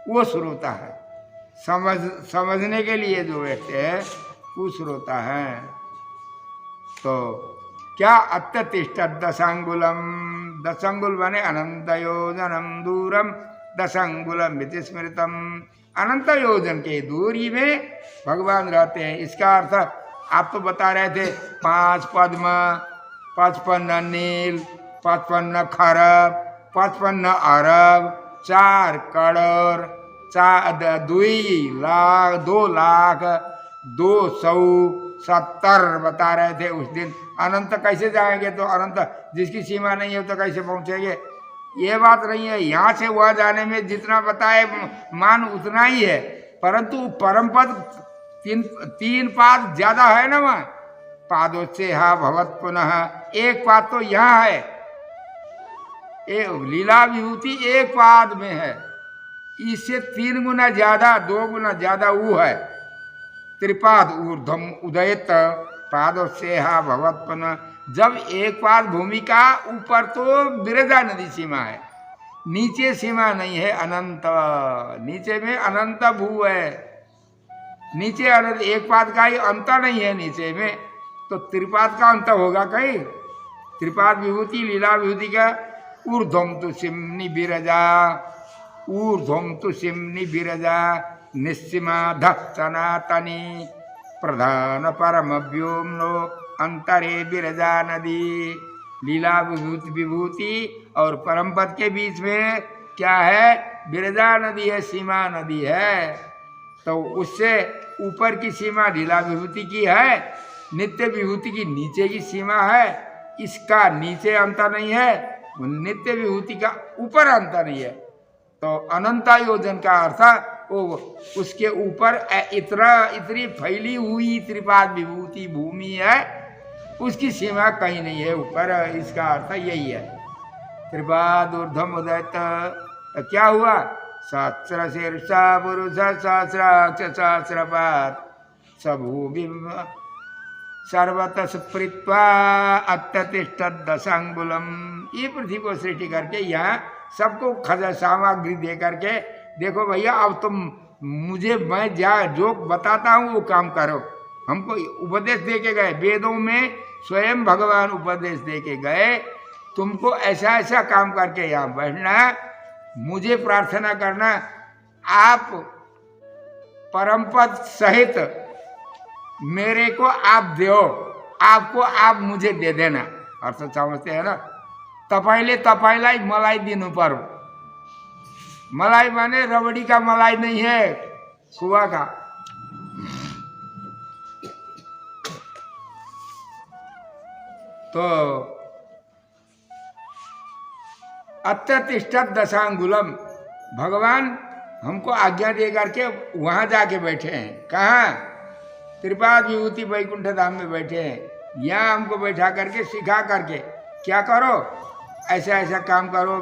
वो श्रोता है। समझने के लिए जो बैठते हैं वो श्रोता है। तो क्या अत्यतिष्ठत दशांगुलम, दशांगुल बने अनंत योजनम दूरम दशांगुलम इति स्मृतम। अनंत योजन के दूरी में भगवान रहते हैं। इसका अर्थ आप तो बता रहे थे 5 पद्म, 55 नील, 55 खरब, 55 अरब, 4 करोड़, 2,270,000 बता रहे थे उस दिन। अनंत कैसे जाएंगे? तो अनंत जिसकी सीमा नहीं है तो कैसे पहुंचेंगे? ये बात नहीं है। यहाँ से वह जाने में जितना बताए मान उतना ही है, परंतु परम पद 3 पाद ज्यादा है ना वहाँ। पादों से हा भवत पुनः, एक पाद तो यहाँ है, लीला विभूति एक पाद में है, इससे 3 गुना ज्यादा, 2 गुना ज्यादा वो है। त्रिपाद ऊर्ध्वम उदयत पादों से हा भवत पुनः। जब एक पाद भूमि का ऊपर तो बिरजा नदी सीमा है, नीचे सीमा नहीं है, अनंत। नीचे में अनंत भू है, नीचे अनंत। एक पाद का ही अंत नहीं है नीचे में, तो त्रिपाद का अंत होगा कहीं? त्रिपाद विभूति लीला विभूति का ऊर्ध्वम तु सिमनि बिरजा, ऊर्ध्वम तु सिमनि बिरजा निस्सीमा ध सनातनी प्रधान परम व्योमनो अंतरे बिरजा नदी। लीला विभूति और परम पद के बीच में क्या है? बिरजा नदी है, सीमा नदी है। तो उससे ऊपर की सीमा लीला विभूति की है, नित्य विभूति की नीचे की सीमा है, इसका नीचे अंतर नहीं है, नित्य विभूति का ऊपर अंतर नहीं है। तो अनंता योजन का अर्थ वो उसके ऊपर इतनी फैली हुई त्रिपाद विभूति भूमि है, उसकी सीमा कहीं नहीं है ऊपर, इसका अर्थ यही है। त्रिपाद ऊर्ध्वम उदयत, तो क्या हुआ? सहस्र शीर्षा पुरुष सहस्राक्ष सहस्रपाद सभूभि सर्वतः स्प्रीत्वा अत्यतिष्ठत् दशांगुलम। ये पृथ्वी को सृष्टि करके यहाँ सबको सामग्री दे करके, देखो भैया अब तुम मुझे मैं जो बताता हूँ वो काम करो। हमको उपदेश दे के गए, वेदों में स्वयं भगवान उपदेश दे के गए, तुमको ऐसा ऐसा काम करके यहाँ बैठना, मुझे प्रार्थना करना, आप परमपद सहित मेरे को आप दो, आपको आप मुझे दे देना। अर्थ समझते हैं ना? तपाईलाई मलाई दिनु पर्यो। मलाई माने रबड़ी का मलाई नहीं है, खुआ का। तो अत्यतिष्ठत् दशांगुलम, भगवान हमको आज्ञा दे करके वहां जाके बैठे हैं। कहाँ? त्रिपाद विभूति वैकुंठ धाम में बैठे हैं। यहाँ हमको बैठा करके सिखा करके क्या करो, ऐसा ऐसा काम करो।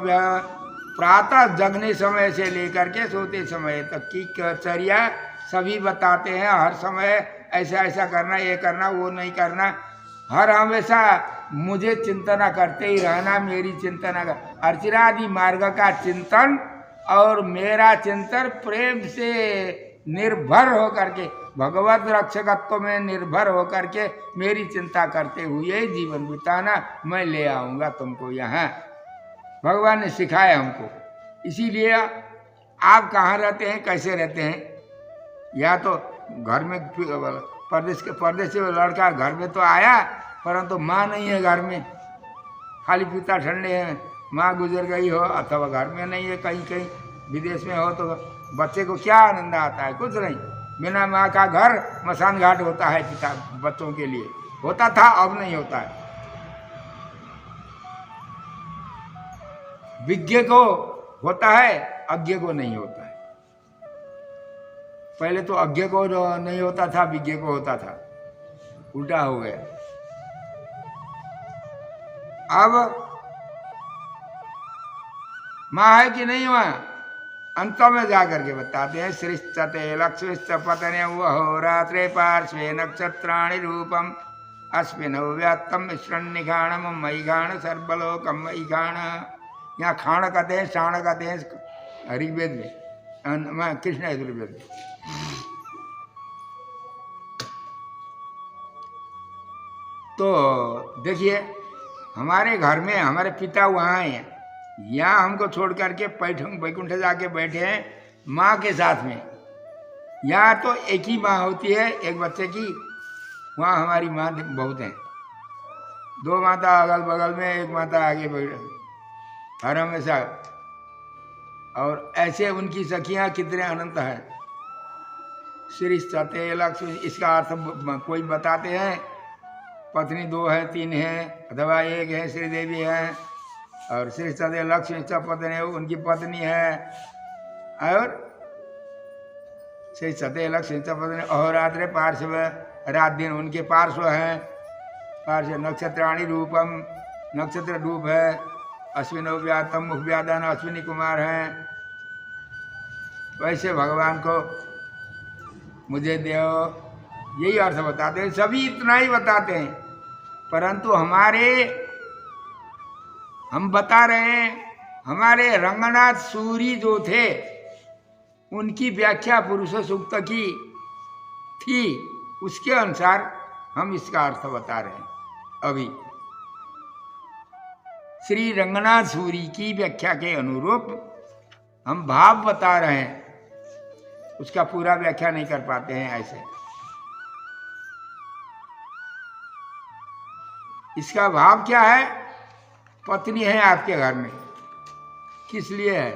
प्रातः जगने समय से लेकर के सोते समय तक की चर्या सभी बताते हैं। हर समय ऐसा ऐसा करना, ये करना, वो नहीं करना, हर हमेशा मुझे चिंतना करते ही रहना, मेरी चिंतना का अर्चिरादि मार्ग का चिंतन और मेरा चिंतन प्रेम से निर्भर हो करके, भगवत रक्षकत्व में निर्भर हो करके मेरी चिंता करते हुए जीवन बिताना। मैं ले आऊँगा तुमको यहाँ, भगवान ने सिखाया हमको। इसीलिए आप कहाँ रहते हैं, कैसे रहते हैं? या तो घर में परदेश से लड़का घर में तो आया, परंतु माँ नहीं है घर में, खाली पिता ठंडे हैं, माँ गुजर गई हो, अथवा घर में नहीं है, कहीं कहीं विदेश में हो, तो बच्चे को क्या आनंद आता है? कुछ नहीं। बिना माँ का घर मसान घाट होता है पिता बच्चों के लिए, होता था, अब नहीं होता है। विज्ञ को होता है, अज्ञ को नहीं होता है। पहले तो अज्ञ को नहीं होता था, विज्ञ को होता था, उल्टा हो गया। अब माँ है कि नहीं वहां, अंत में जाकर के बताते हैं। श्रीश्चते लक्ष्मीश्च पतने वहोरात्रे पार्श्वे नक्षत्राणि रूपम अस्मिनौ व्यात्तम मिश्रण निघाणम मई घाण सर्वलोकम मई घाण। यहाँ खाण कहते हैं, शाण कहते हैं ऋग्वेद में, कृष्ण यजुर्वेद में। तो देखिए, हमारे घर में हमारे पिता वहाँ हैं, यहाँ हमको छोड़ करके वैकुंठ जाके बैठे हैं माँ के साथ में। यहाँ तो एक ही माँ होती है एक बच्चे की, वहाँ हमारी माँ बहुत हैं, दो माता अगल बगल में, एक माता आगे बैठ हर हमेशा। और ऐसे उनकी सखियाँ कितने अनंत हैं। श्री सत्य लक्ष्मी, इसका अर्थ कोई बताते हैं पत्नी 2 है, 3 है, अथवा 1 है, श्रीदेवी है। और श्री सत्य लक्ष्मी पत्नी उनकी पत्नी है, और श्री सत्य लक्ष्मी पत्नी अहोरात्रे पार्श्व, रात दिन उनके पार्श्व हैं। पार्श्व नक्षत्राणी रूपम, नक्षत्र रूप है। अश्विनो व्यातम, मुख व्यादान अश्विनी कुमार हैं। वैसे भगवान को मुझे दो, यही अर्थ बताते हैं। सभी इतना ही बताते हैं, परंतु हम बता रहे हैं, हमारे रंगनाथ सूरी जो थे उनकी व्याख्या पुरुष सूक्त की थी, उसके अनुसार हम इसका अर्थ बता रहे हैं। अभी श्री रंगनाथ सूरी की व्याख्या के अनुरूप हम भाव बता रहे हैं, उसका पूरा व्याख्या नहीं कर पाते हैं ऐसे। इसका भाव क्या है? पत्नी है आपके घर में, किस लिए है?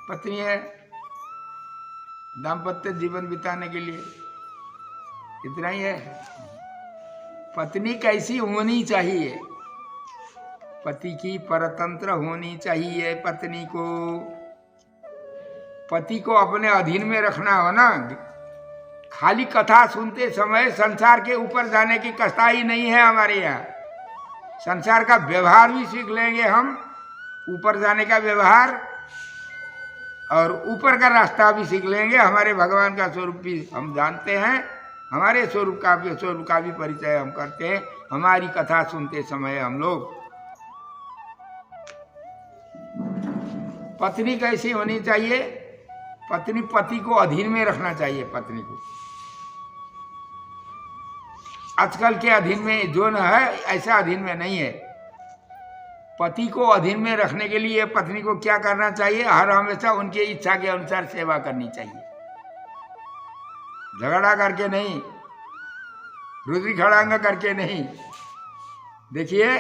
पत्नी है दाम्पत्य जीवन बिताने के लिए। इतना ही है। पत्नी कैसी होनी चाहिए? पति की परतंत्र होनी चाहिए। पत्नी को, पति को अपने अधीन में रखना हो ना। खाली कथा सुनते समय संसार के ऊपर जाने की कष्टाई नहीं है हमारे यहाँ। संसार का व्यवहार भी सीख लेंगे हम, ऊपर जाने का व्यवहार, और ऊपर का रास्ता भी सीख लेंगे। हमारे भगवान का स्वरूप भी हम जानते हैं, हमारे स्वरूप का भी परिचय हम करते हैं हमारी कथा सुनते समय हम लोग। पत्नी कैसी होनी चाहिए? पत्नी, पति को अधीन में रखना चाहिए। पत्नी को आजकल के अधीन में जो न है, ऐसा अधीन में नहीं है। पति को अधीन में रखने के लिए पत्नी को क्या करना चाहिए? हर हमेशा उनकी इच्छा के अनुसार सेवा करनी चाहिए। झगड़ा करके नहीं, रुद्री खड़ांग करके नहीं। देखिए,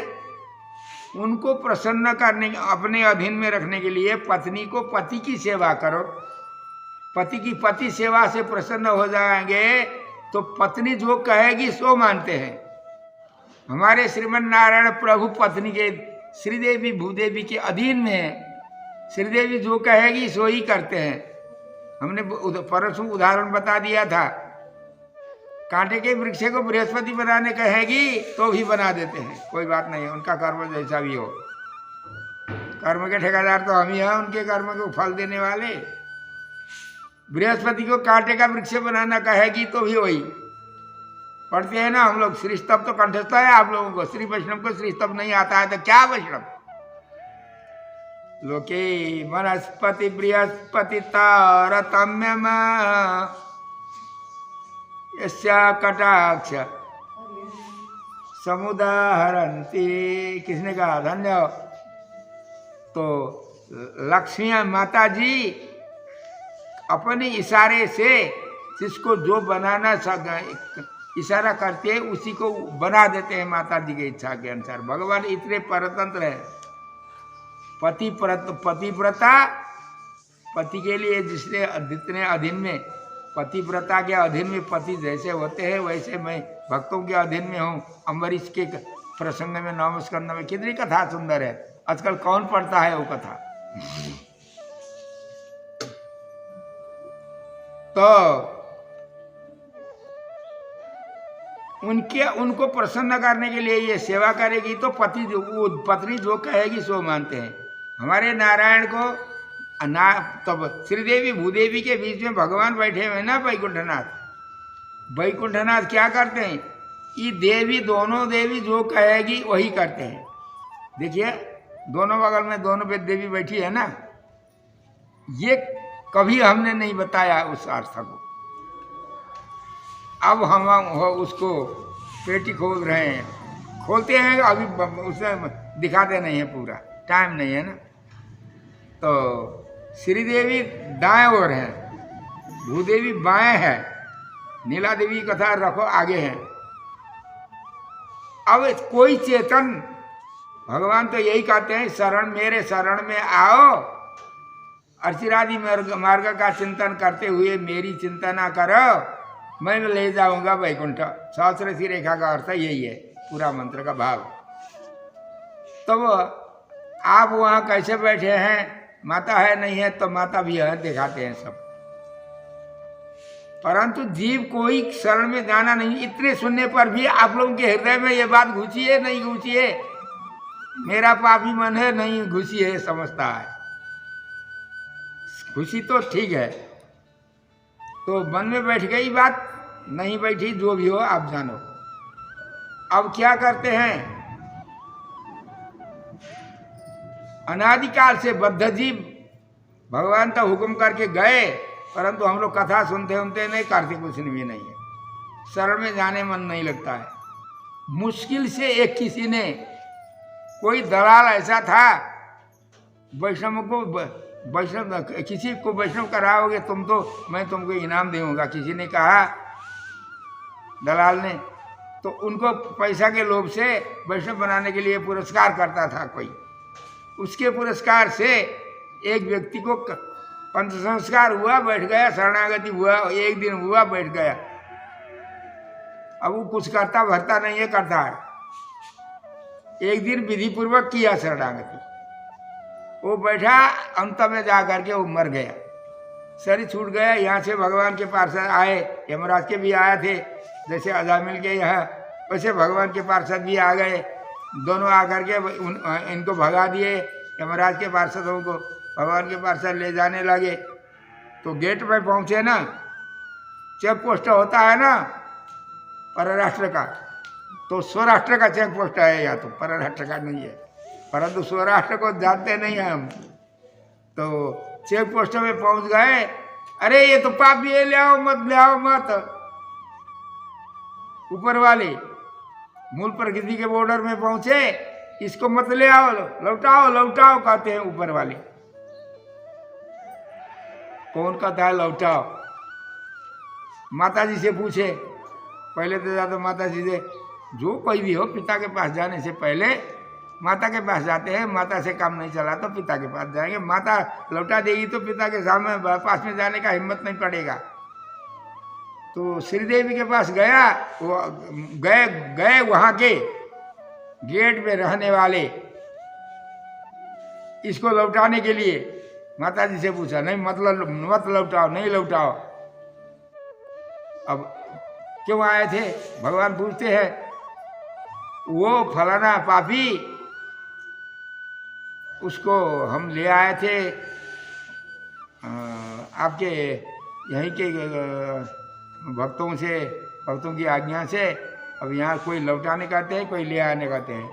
उनको प्रसन्न करने, अपने अधीन में रखने के लिए पत्नी को पति की सेवा करो। पति की पति सेवा से प्रसन्न हो जाएंगे तो पत्नी जो कहेगी सो मानते हैं। हमारे श्रीमन नारायण प्रभु पत्नी के, श्रीदेवी भूदेवी के अधीन में है। श्रीदेवी जो कहेगी सो ही करते हैं। हमने परसों उदाहरण बता दिया था। कांटे के वृक्ष को बृहस्पति बनाने कहेगी तो भी बना देते हैं, कोई बात नहीं है, उनका कर्म जैसा भी हो। कर्म के ठेकेदार तो हम ही हैं, उनके कर्म को फल देने वाले। बृहस्पति को कांटे का वृक्ष बनाना कहेगी तो भी वही। पढ़ते हैं ना हम लोग, श्री स्तव तो कंठस्थ है आप लोगों को। श्री वैष्णव को श्री स्तव नहीं आता है तो क्या वैष्णव? लोके वनस्पति बृहस्पति तारतम्यम यस्या कटाक्ष समुदाहरन्ति। किसने कहा? धन्य। तो लक्ष्मी माता जी अपने इशारे से जिसको जो बनाना इशारा करते हैं उसी को बना देते हैं माता जी की इच्छा के अनुसार। भगवान इतने परतंत्र है। पतिव्रता, पति के लिए जिसने जितने अधीन में, पतिव्रता के अधीन में पति जैसे होते हैं वैसे मैं भक्तों के अधीन में हूँ। अम्बरीश के प्रसंग में, नवस्कंद में कितनी कथा सुंदर है। आजकल कौन पढ़ता है वो कथा? तो उनको प्रसन्न करने के लिए ये सेवा करेगी तो पत्नी जो कहेगी सो मानते हैं। हमारे नारायण को तब श्रीदेवी भूदेवी के बीच में भगवान बैठे हुए ना, वैकुंठनाथ। वैकुंठनाथ क्या करते हैं? ये देवी, दोनों देवी जो कहेगी वही करते हैं। देखिए, दोनों बगल में दोनों पे देवी बैठी है ना। ये कभी हमने नहीं बताया उस अर्थ को। अब हम उसको पेटी खोल रहे हैं, खोलते हैं, अभी उसे दिखाते नहीं है, पूरा टाइम नहीं है ना। तो श्रीदेवी दाएं ओर है, भूदेवी बाएं है, नीला देवी कथा रखो आगे है। अब कोई चेतन, भगवान तो यही कहते हैं, शरण मेरे शरण में आओ, अर्चिरादि मार्ग का चिंतन करते हुए मेरी चिंता ना करो, मैं ले जाऊंगा वैकुंठ। सहस्रशी रेखा का अर्थ यही है, पूरा मंत्र का भाव। तब आप वहाँ कैसे बैठे हैं? माता है नहीं है तो माता भी है, दिखाते हैं सब। परंतु जीव कोई शरण में जाना नहीं। इतने सुनने पर भी आप लोगों के हृदय में ये बात घुसी है नहीं घुसी है? मेरा पापी मन है नहीं घुसी है, समझता है। खुशी तो ठीक है, तो मन में बैठ गई बात, नहीं बैठी जो भी हो आप जानो। अब क्या करते हैं? अनादिकाल से बद्ध जीव, भगवान तो हुक्म करके गए, परंतु हम लोग कथा सुनते सुनते नहीं करते, कुछ भी नहीं है। शरण में जाने मन नहीं लगता है। मुश्किल से एक किसी ने, कोई दलाल ऐसा था, वैष्णव किसी को वैष्णव कराओगे तुम तो मैं तुमको इनाम दूंगा, किसी ने कहा, दलाल ने। तो उनको पैसा के लोभ से वैष्णव बनाने के लिए पुरस्कार करता था कोई। उसके पुरस्कार से एक व्यक्ति को पंच संस्कार हुआ, बैठ गया, शरणागति हुआ, एक दिन हुआ, बैठ गया। अब वो कुछ करता भरता नहीं है, करता है। एक दिन विधि पूर्वक किया शरणागति, वो बैठा, अंत में जा करके वो मर गया, शरीर छूट गया। यहाँ से भगवान के पार्षद आए, यमराज के भी आए थे, जैसे अजामिल के यहाँ, वैसे भगवान के पार्षद भी आ गए। दोनों आकर के इनको भगा दिए, यमराज के पार्षदों को भगवान के पार्षद ले जाने लगे। तो गेट पे पहुँचे ना, चेक पोस्ट होता है ना परराष्ट्र का, तो स्वराष्ट्र का चेक पोस्ट है, या तो परराष्ट्र का नहीं है, परंतु स्वराष्ट्र को जानते नहीं हैं हम। तो चेक पोस्ट में पहुंच गए, अरे ये तो पापी है, ले आओ मत, ले आओ मत। ऊपर वाले मूल प्रकृति के बॉर्डर में पहुंचे, इसको मत ले आओ, लौटाओ लौटाओ कहते हैं ऊपर वाले। कौन कहता है लौटाओ? माता जी से पूछे, पहले तो जाते माता जी से, जो कोई भी हो पिता के पास जाने से पहले माता के पास जाते हैं, माता से काम नहीं चला तो पिता के पास जाएंगे, माता लौटा देगी तो पिता के सामने पास में जाने का हिम्मत नहीं पड़ेगा। तो श्रीदेवी के पास गया, वो गए वहाँ के गेट में रहने वाले, इसको लौटाने के लिए माता जी से पूछा, नहीं मत लौटाओ, नहीं लौटाओ। अब क्यों आए थे? भगवान पूछते हैं, वो फलाना पापी, उसको हम ले आए थे आपके यहीं के भक्तों की आज्ञा से। अब यहाँ कोई लौटाने कहते हैं, कोई ले आने कहते हैं।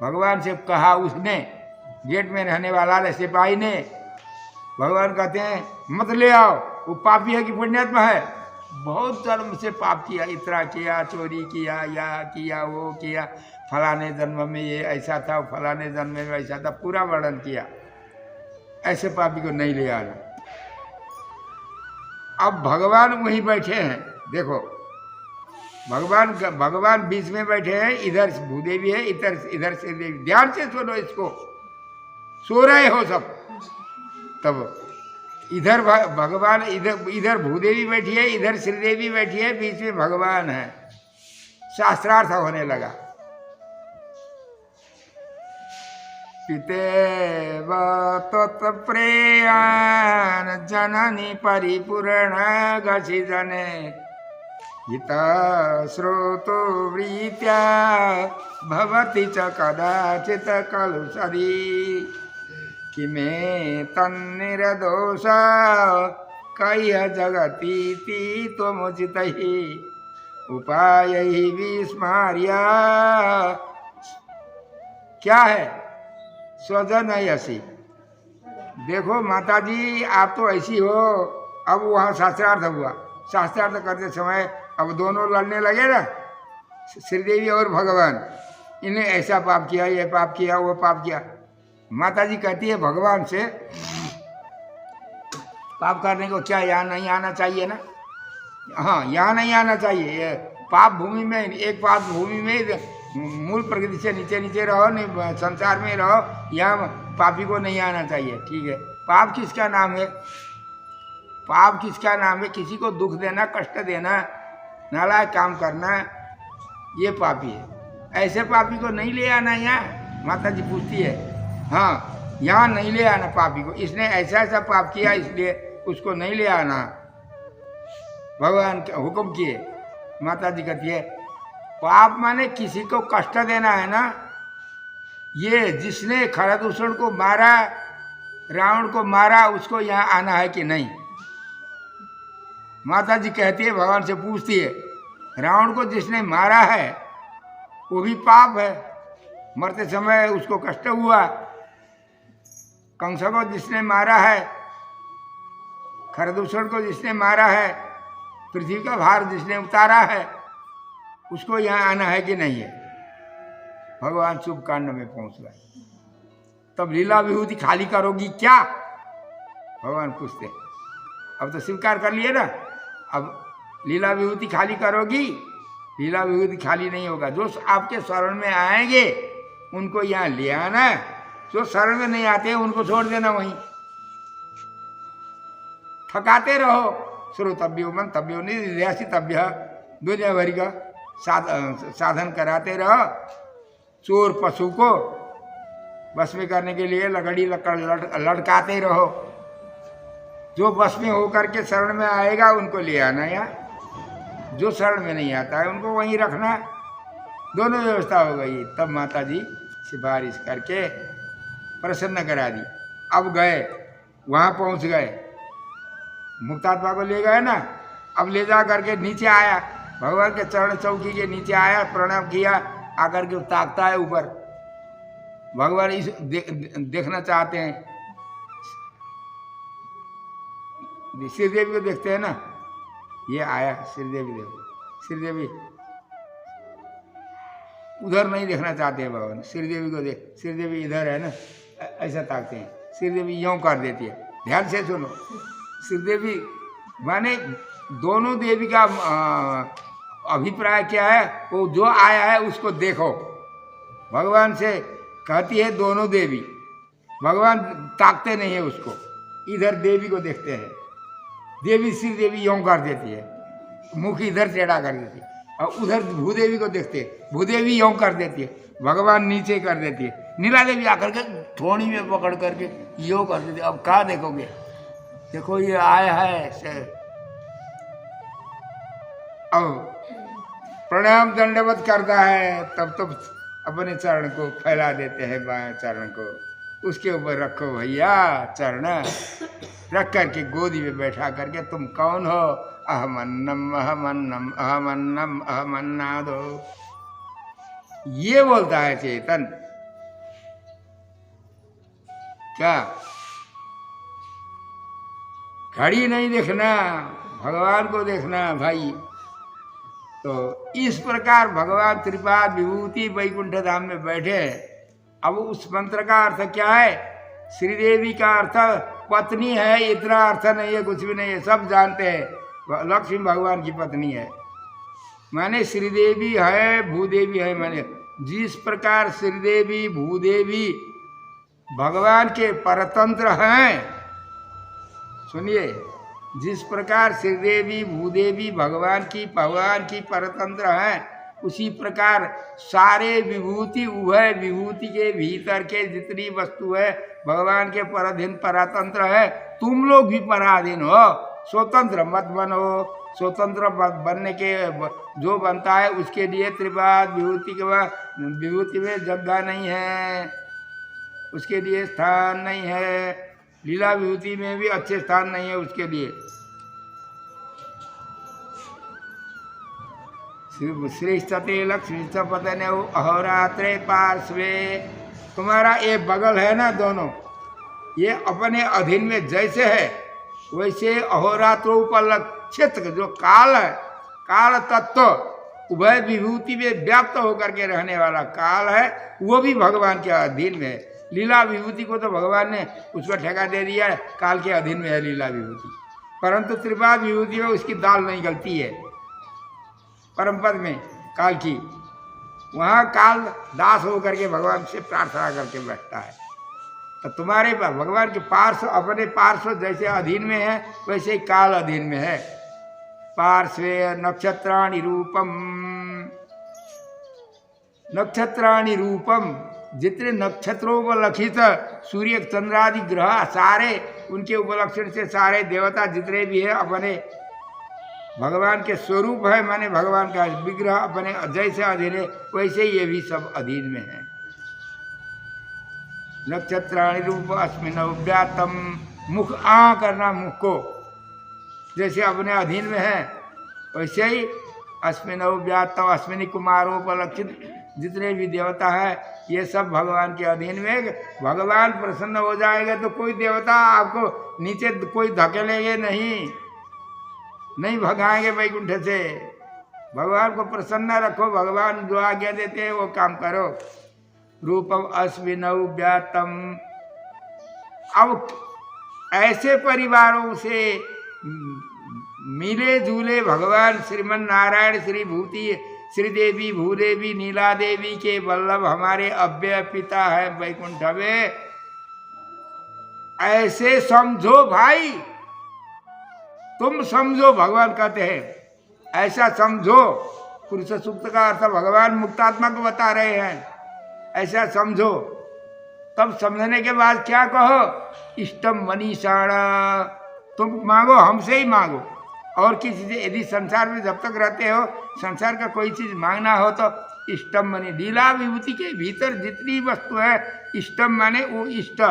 भगवान से कहा उसने, गेट में रहने वाला सिपाही ने। भगवान कहते हैं मत ले आओ, वो पापी है कि पुण्यात्मा है, बहुत जन्म से पाप किया, इतना किया, चोरी किया, या किया वो किया, फलाने जन्म में ये ऐसा था, फलाने जन्म में ऐसा था, पूरा वर्णन किया। ऐसे पापी को नहीं ले आना। अब भगवान वहीं बैठे हैं, देखो भगवान बीच में बैठे हैं, इधर भूदेवी है, इधर से देवी। ध्यान से सुनो इसको, सो रहे हो सब। तब इधर भगवान, इधर भूदेवी बैठी है, इधर श्रीदेवी बैठी है, बीच में भगवान है। शास्त्रार्थ होने लगा। पितेव त्वत्प्रेयान् जननी परिपूर्ण गसिजने हित श्रोतो वृत्या भवति च कदाचित् खलु सदी किमे तन्निर्दोष कह्य जगतीति त्वमुचितैः उपायैः विस्मार्य। क्या है? स्वजन यसी। देखो माता जी, आप तो ऐसी हो। अब वहाँ शास्त्रार्थ हुआ। शास्त्रार्थ करते समय अब दोनों लड़ने लगे ना, श्रीदेवी और भगवान। इन्हें ऐसा पाप किया, ये पाप किया, वो पाप किया। माता जी कहती है भगवान से, पाप करने को क्या यहाँ नहीं आना चाहिए ना? हाँ, यहाँ नहीं आना चाहिए। ये पाप भूमि में, एक पाप भूमि में मूल प्रकृति से नीचे नीचे रहो, नहीं संसार में रहो, यहाँ पापी को नहीं आना चाहिए। ठीक है, पाप किसका नाम है? पाप किसका नाम है? किसी को दुख देना, कष्ट देना, नालायक काम करना, ये पापी है। ऐसे पापी को नहीं ले आना यहाँ। माता जी पूछती है, हाँ यहाँ नहीं ले आना पापी को, इसने ऐसा ऐसा पाप किया इसलिए उसको नहीं ले आना। भगवान हुक्म किए। माता जी कहती है पाप माने किसी को कष्ट देना है ना। ये जिसने खरदूषण को मारा, रावण को मारा, उसको यहाँ आना है कि नहीं? माता जी कहती है, भगवान से पूछती है, रावण को जिसने मारा है वो भी पाप है, मरते समय उसको कष्ट हुआ। कंस को जिसने मारा है, खरदूषण को जिसने मारा है, पृथ्वी का भार जिसने उतारा है, उसको यहाँ आना है कि नहीं है? भगवान शुभ कांड में पहुंच गए। तब लीला विभूति खाली करोगी क्या? भगवान पूछते। अब तो स्वीकार कर लिए ना, अब लीला विभूति खाली करोगी? लीला विभूति खाली नहीं होगा। जो आपके शरण में आएंगे उनको यहाँ ले आना, जो शरण में नहीं आते उनको छोड़ देना वहीं। थकाते रहो। श्रोतव्यो मंतव्यो निधिध्यासितव्य, दुनिया भर का साधन कराते रहो। चोर पशु को बस में करने के लिए लकड़ी लटकाते रहो। जो बस में होकर के शरण में आएगा उनको ले आना, यहाँ जो शरण में नहीं आता है उनको वहीं रखना। दोनों व्यवस्था हो गई। तब माता जी सिफारिश करके प्रसन्न करा दी। अब गए, वहाँ पहुँच गए, मुक्तात्मा को ले गए ना। अब ले जा करके नीचे आया, भगवान के चरण चौकी के नीचे आया, प्रणाम किया, आकर के ताकता है ऊपर। भगवान इस देखना चाहते हैं, श्रीदेवी को देखते हैं ना। ये आया श्रीदेवी, देखो श्रीदेवी उधर नहीं देखना चाहते हैं भगवान, श्रीदेवी को देख, श्रीदेवी इधर है ना, ऐसा ताकते हैं। श्रीदेवी यूँ कर देती है। ध्यान से सुनो, श्रीदेवी माने दोनों देवी का अभिप्राय क्या है, वो जो आया है उसको देखो। भगवान से कहती है दोनों देवी, भगवान ताकते नहीं है उसको, इधर देवी को देखते हैं। देवी श्रीदेवी यूँ कर देती है, मुख इधर टेढ़ा कर देती है, और उधर भूदेवी को देखते हैं, भूदेवी यूँ कर देती है, भगवान नीचे कर देती है। नीला देवी आकर के थोड़ी में पकड़ करके यूँ कर देती है। अब कहाँ देखोगे, देखो ये आया है। अब प्रणाम दंडवत करता है, तब अपने चरण को फैला देते हैं, बाएं चरण को उसके ऊपर रखो भैया। चरण रख करके गोदी में बैठा करके, तुम कौन हो? अहमन्नम अहमन्नम अहमन्नम अहमन्नादो, ये बोलता है चेतन। क्या घड़ी नहीं देखना, भगवान को देखना भाई। तो इस प्रकार भगवान त्रिपाद विभूति वैकुंठ धाम में बैठे। अब उस मंत्र का अर्थ क्या है? श्रीदेवी का अर्थ पत्नी है, इतना अर्थ नहीं है, कुछ भी नहीं है, सब जानते हैं लक्ष्मी भगवान की पत्नी है। माने श्रीदेवी है, भूदेवी है। माने जिस प्रकार श्रीदेवी भूदेवी भगवान के परतंत्र हैं, सुनिए, जिस प्रकार श्रीदेवी भूदेवी भगवान की परतंत्र हैं, उसी प्रकार सारे विभूति उभय विभूति के भीतर के जितनी वस्तु है भगवान के पराधीन परतंत्र है। तुम लोग भी पराधीन हो, स्वतंत्र मत बनो। स्वतंत्र बनने के जो बनता है उसके लिए त्रिपाद विभूति के बाद विभूति में जगह नहीं है, उसके लिए स्थान नहीं है। लीला विभूति में भी अच्छे स्थान नहीं है उसके लिए। श्रीस्तते लक्ष्मी पतने अहोरात्रे पार्श्वे, तुम्हारा ये बगल है ना दोनों, ये अपने अधीन में जैसे है वैसे अहोरात्रों पर क्षेत्र जो काल है, काल तत्व उभय विभूति में व्याप्त होकर के रहने वाला काल है, वो भी भगवान के अधीन में है। लीला विभूति को तो भगवान ने उसका ठेका दे दिया है, काल के अधीन में है लीला विभूति। परंतु त्रिपाद विभूति में उसकी दाल नहीं गलती है। परम पद में काल की, वहाँ काल दास होकर के भगवान से प्रार्थना करके बैठता है। तो तुम्हारे भगवान के पार्श्व, अपने पार्श्व जैसे अधीन में है वैसे ही काल अधीन में है। पार्श्वे नक्षत्राणि रूपम, नक्षत्राणि रूपम, जितने नक्षत्रों को लक्षित सूर्य चंद्रादि ग्रह सारे उनके उपलक्षण से सारे देवता जितने भी है अपने भगवान के स्वरूप है। माने भगवान का विग्रह अपने जैसे अधीन है वैसे ये भी सब अधीन में है। नक्षत्राणि रूप अस्मिन् व्यातम, मुख आ करना, मुख को जैसे अपने अधीन में है वैसे ही अस्मिन् व्यातम, अश्विनी कुमारोपलक्षित जितने भी देवता है ये सब भगवान के अधीन में। भगवान प्रसन्न हो जाएगा तो कोई देवता आपको नीचे कोई धकेलेंगे नहीं भगाएंगे वैकुंठ से। भगवान को प्रसन्न रखो, भगवान जो आज्ञा देते हैं वो काम करो। रूपम अश्विनौ व्यातम। अब ऐसे परिवारों से मिले जुले भगवान श्रीमन नारायण श्रीदेवी भूदेवी नीला देवी के वल्लभ हमारे अव्यय पिता है वैकुंठ में। ऐसे समझो भाई, तुम समझो, भगवान कहते हैं ऐसा समझो पुरुष सूक्त का अर्थ भगवान मुक्तात्मा को बता रहे हैं, ऐसा समझो। तब समझने के बाद क्या कहो, इष्टम मनीषाण, तुम मांगो, हमसे ही मांगो, और किसी से। यदि संसार में जब तक रहते हो, संसार का कोई चीज मांगना हो तो इष्टम मनी, लीला विभूति के भीतर जितनी वस्तु है, इष्टम माने वो इष्ट।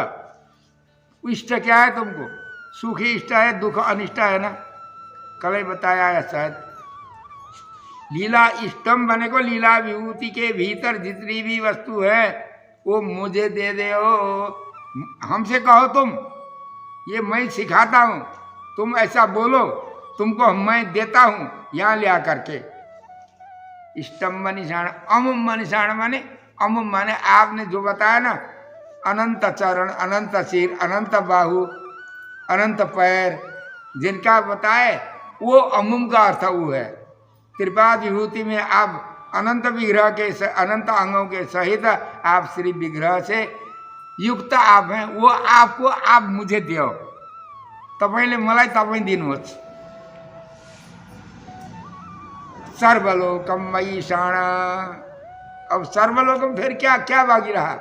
इष्ट क्या है तुमको? सुख ही इष्ट है, दुख अनिष्ट है ना, कल ही बताया है शायद। लीला इष्टम बने को लीला विभूति के भीतर जितनी भी वस्तु है वो मुझे दे दे हो, हमसे कहो तुम, ये मैं सिखाता हूँ, तुम ऐसा बोलो, तुमको मैं देता हूँ यहाँ ले आकर के। इष्टम मनीषाण, अमुम मनीषाण माने, अमुम माने आपने जो बताया ना, अनंत चरण, अनंत सिर, अनंत बाहु, अनंत पैर, जिनका बताए वो अमुम का अर्थ वो है। कृपा विभूति में आप अनंत विग्रह के, अनंत अंगों के सहित आप श्री विग्रह से युक्त आप हैं, वो आपको आप मुझे दो, तपाईँले मलाई तपाईँ दिनुहोस्। सर्वलोकम मयि शाण, अब सर्वलोकम फिर क्या क्या बाकी रहा?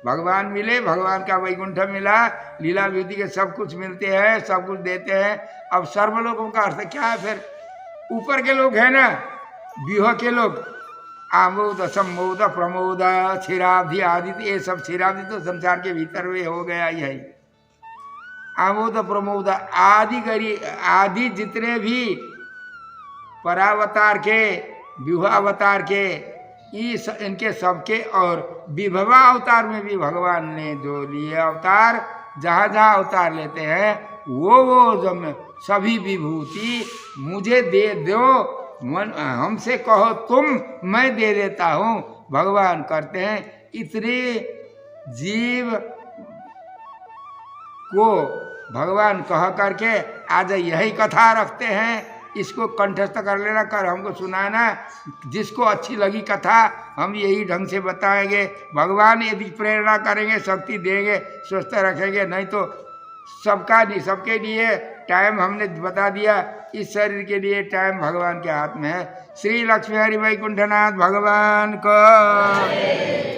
भगवान मिले, भगवान का वैकुंठ मिला, लीला विभूति के सब कुछ मिलते हैं, सब कुछ देते हैं। अब सर्वलोकम का अर्थ क्या है? फिर ऊपर के लोग हैं ना, व्यूह के लोग, आमोद सम्मोद प्रमोद क्षीराब्धि आदि, ये सब क्षीराब्धि तो संसार के भीतर में हो गया यही। आमोद प्रमोद आदि करी, आदि जितने भी परावतार के, व्यूहावतार के, इनके सबके, और विभवा अवतार में भी भगवान ने जो लिए अवतार, जहाँ जहाँ अवतार लेते हैं वो जब सभी विभूति मुझे दे दो, मन हमसे कहो तुम, मैं दे देता हूँ। भगवान करते हैं इतने जीव को भगवान कह करके आज यही कथा रखते हैं। इसको कंठस्थ कर लेना, कर हमको सुनाना। जिसको अच्छी लगी कथा हम यही ढंग से बताएंगे। भगवान यदि प्रेरणा करेंगे, शक्ति देंगे, स्वस्थ रखेंगे, नहीं तो सबका नहीं, सबके लिए टाइम हमने बता दिया। इस शरीर के लिए टाइम भगवान के हाथ में है। श्री लक्ष्मी हरि वैकुंठनाथ भगवान को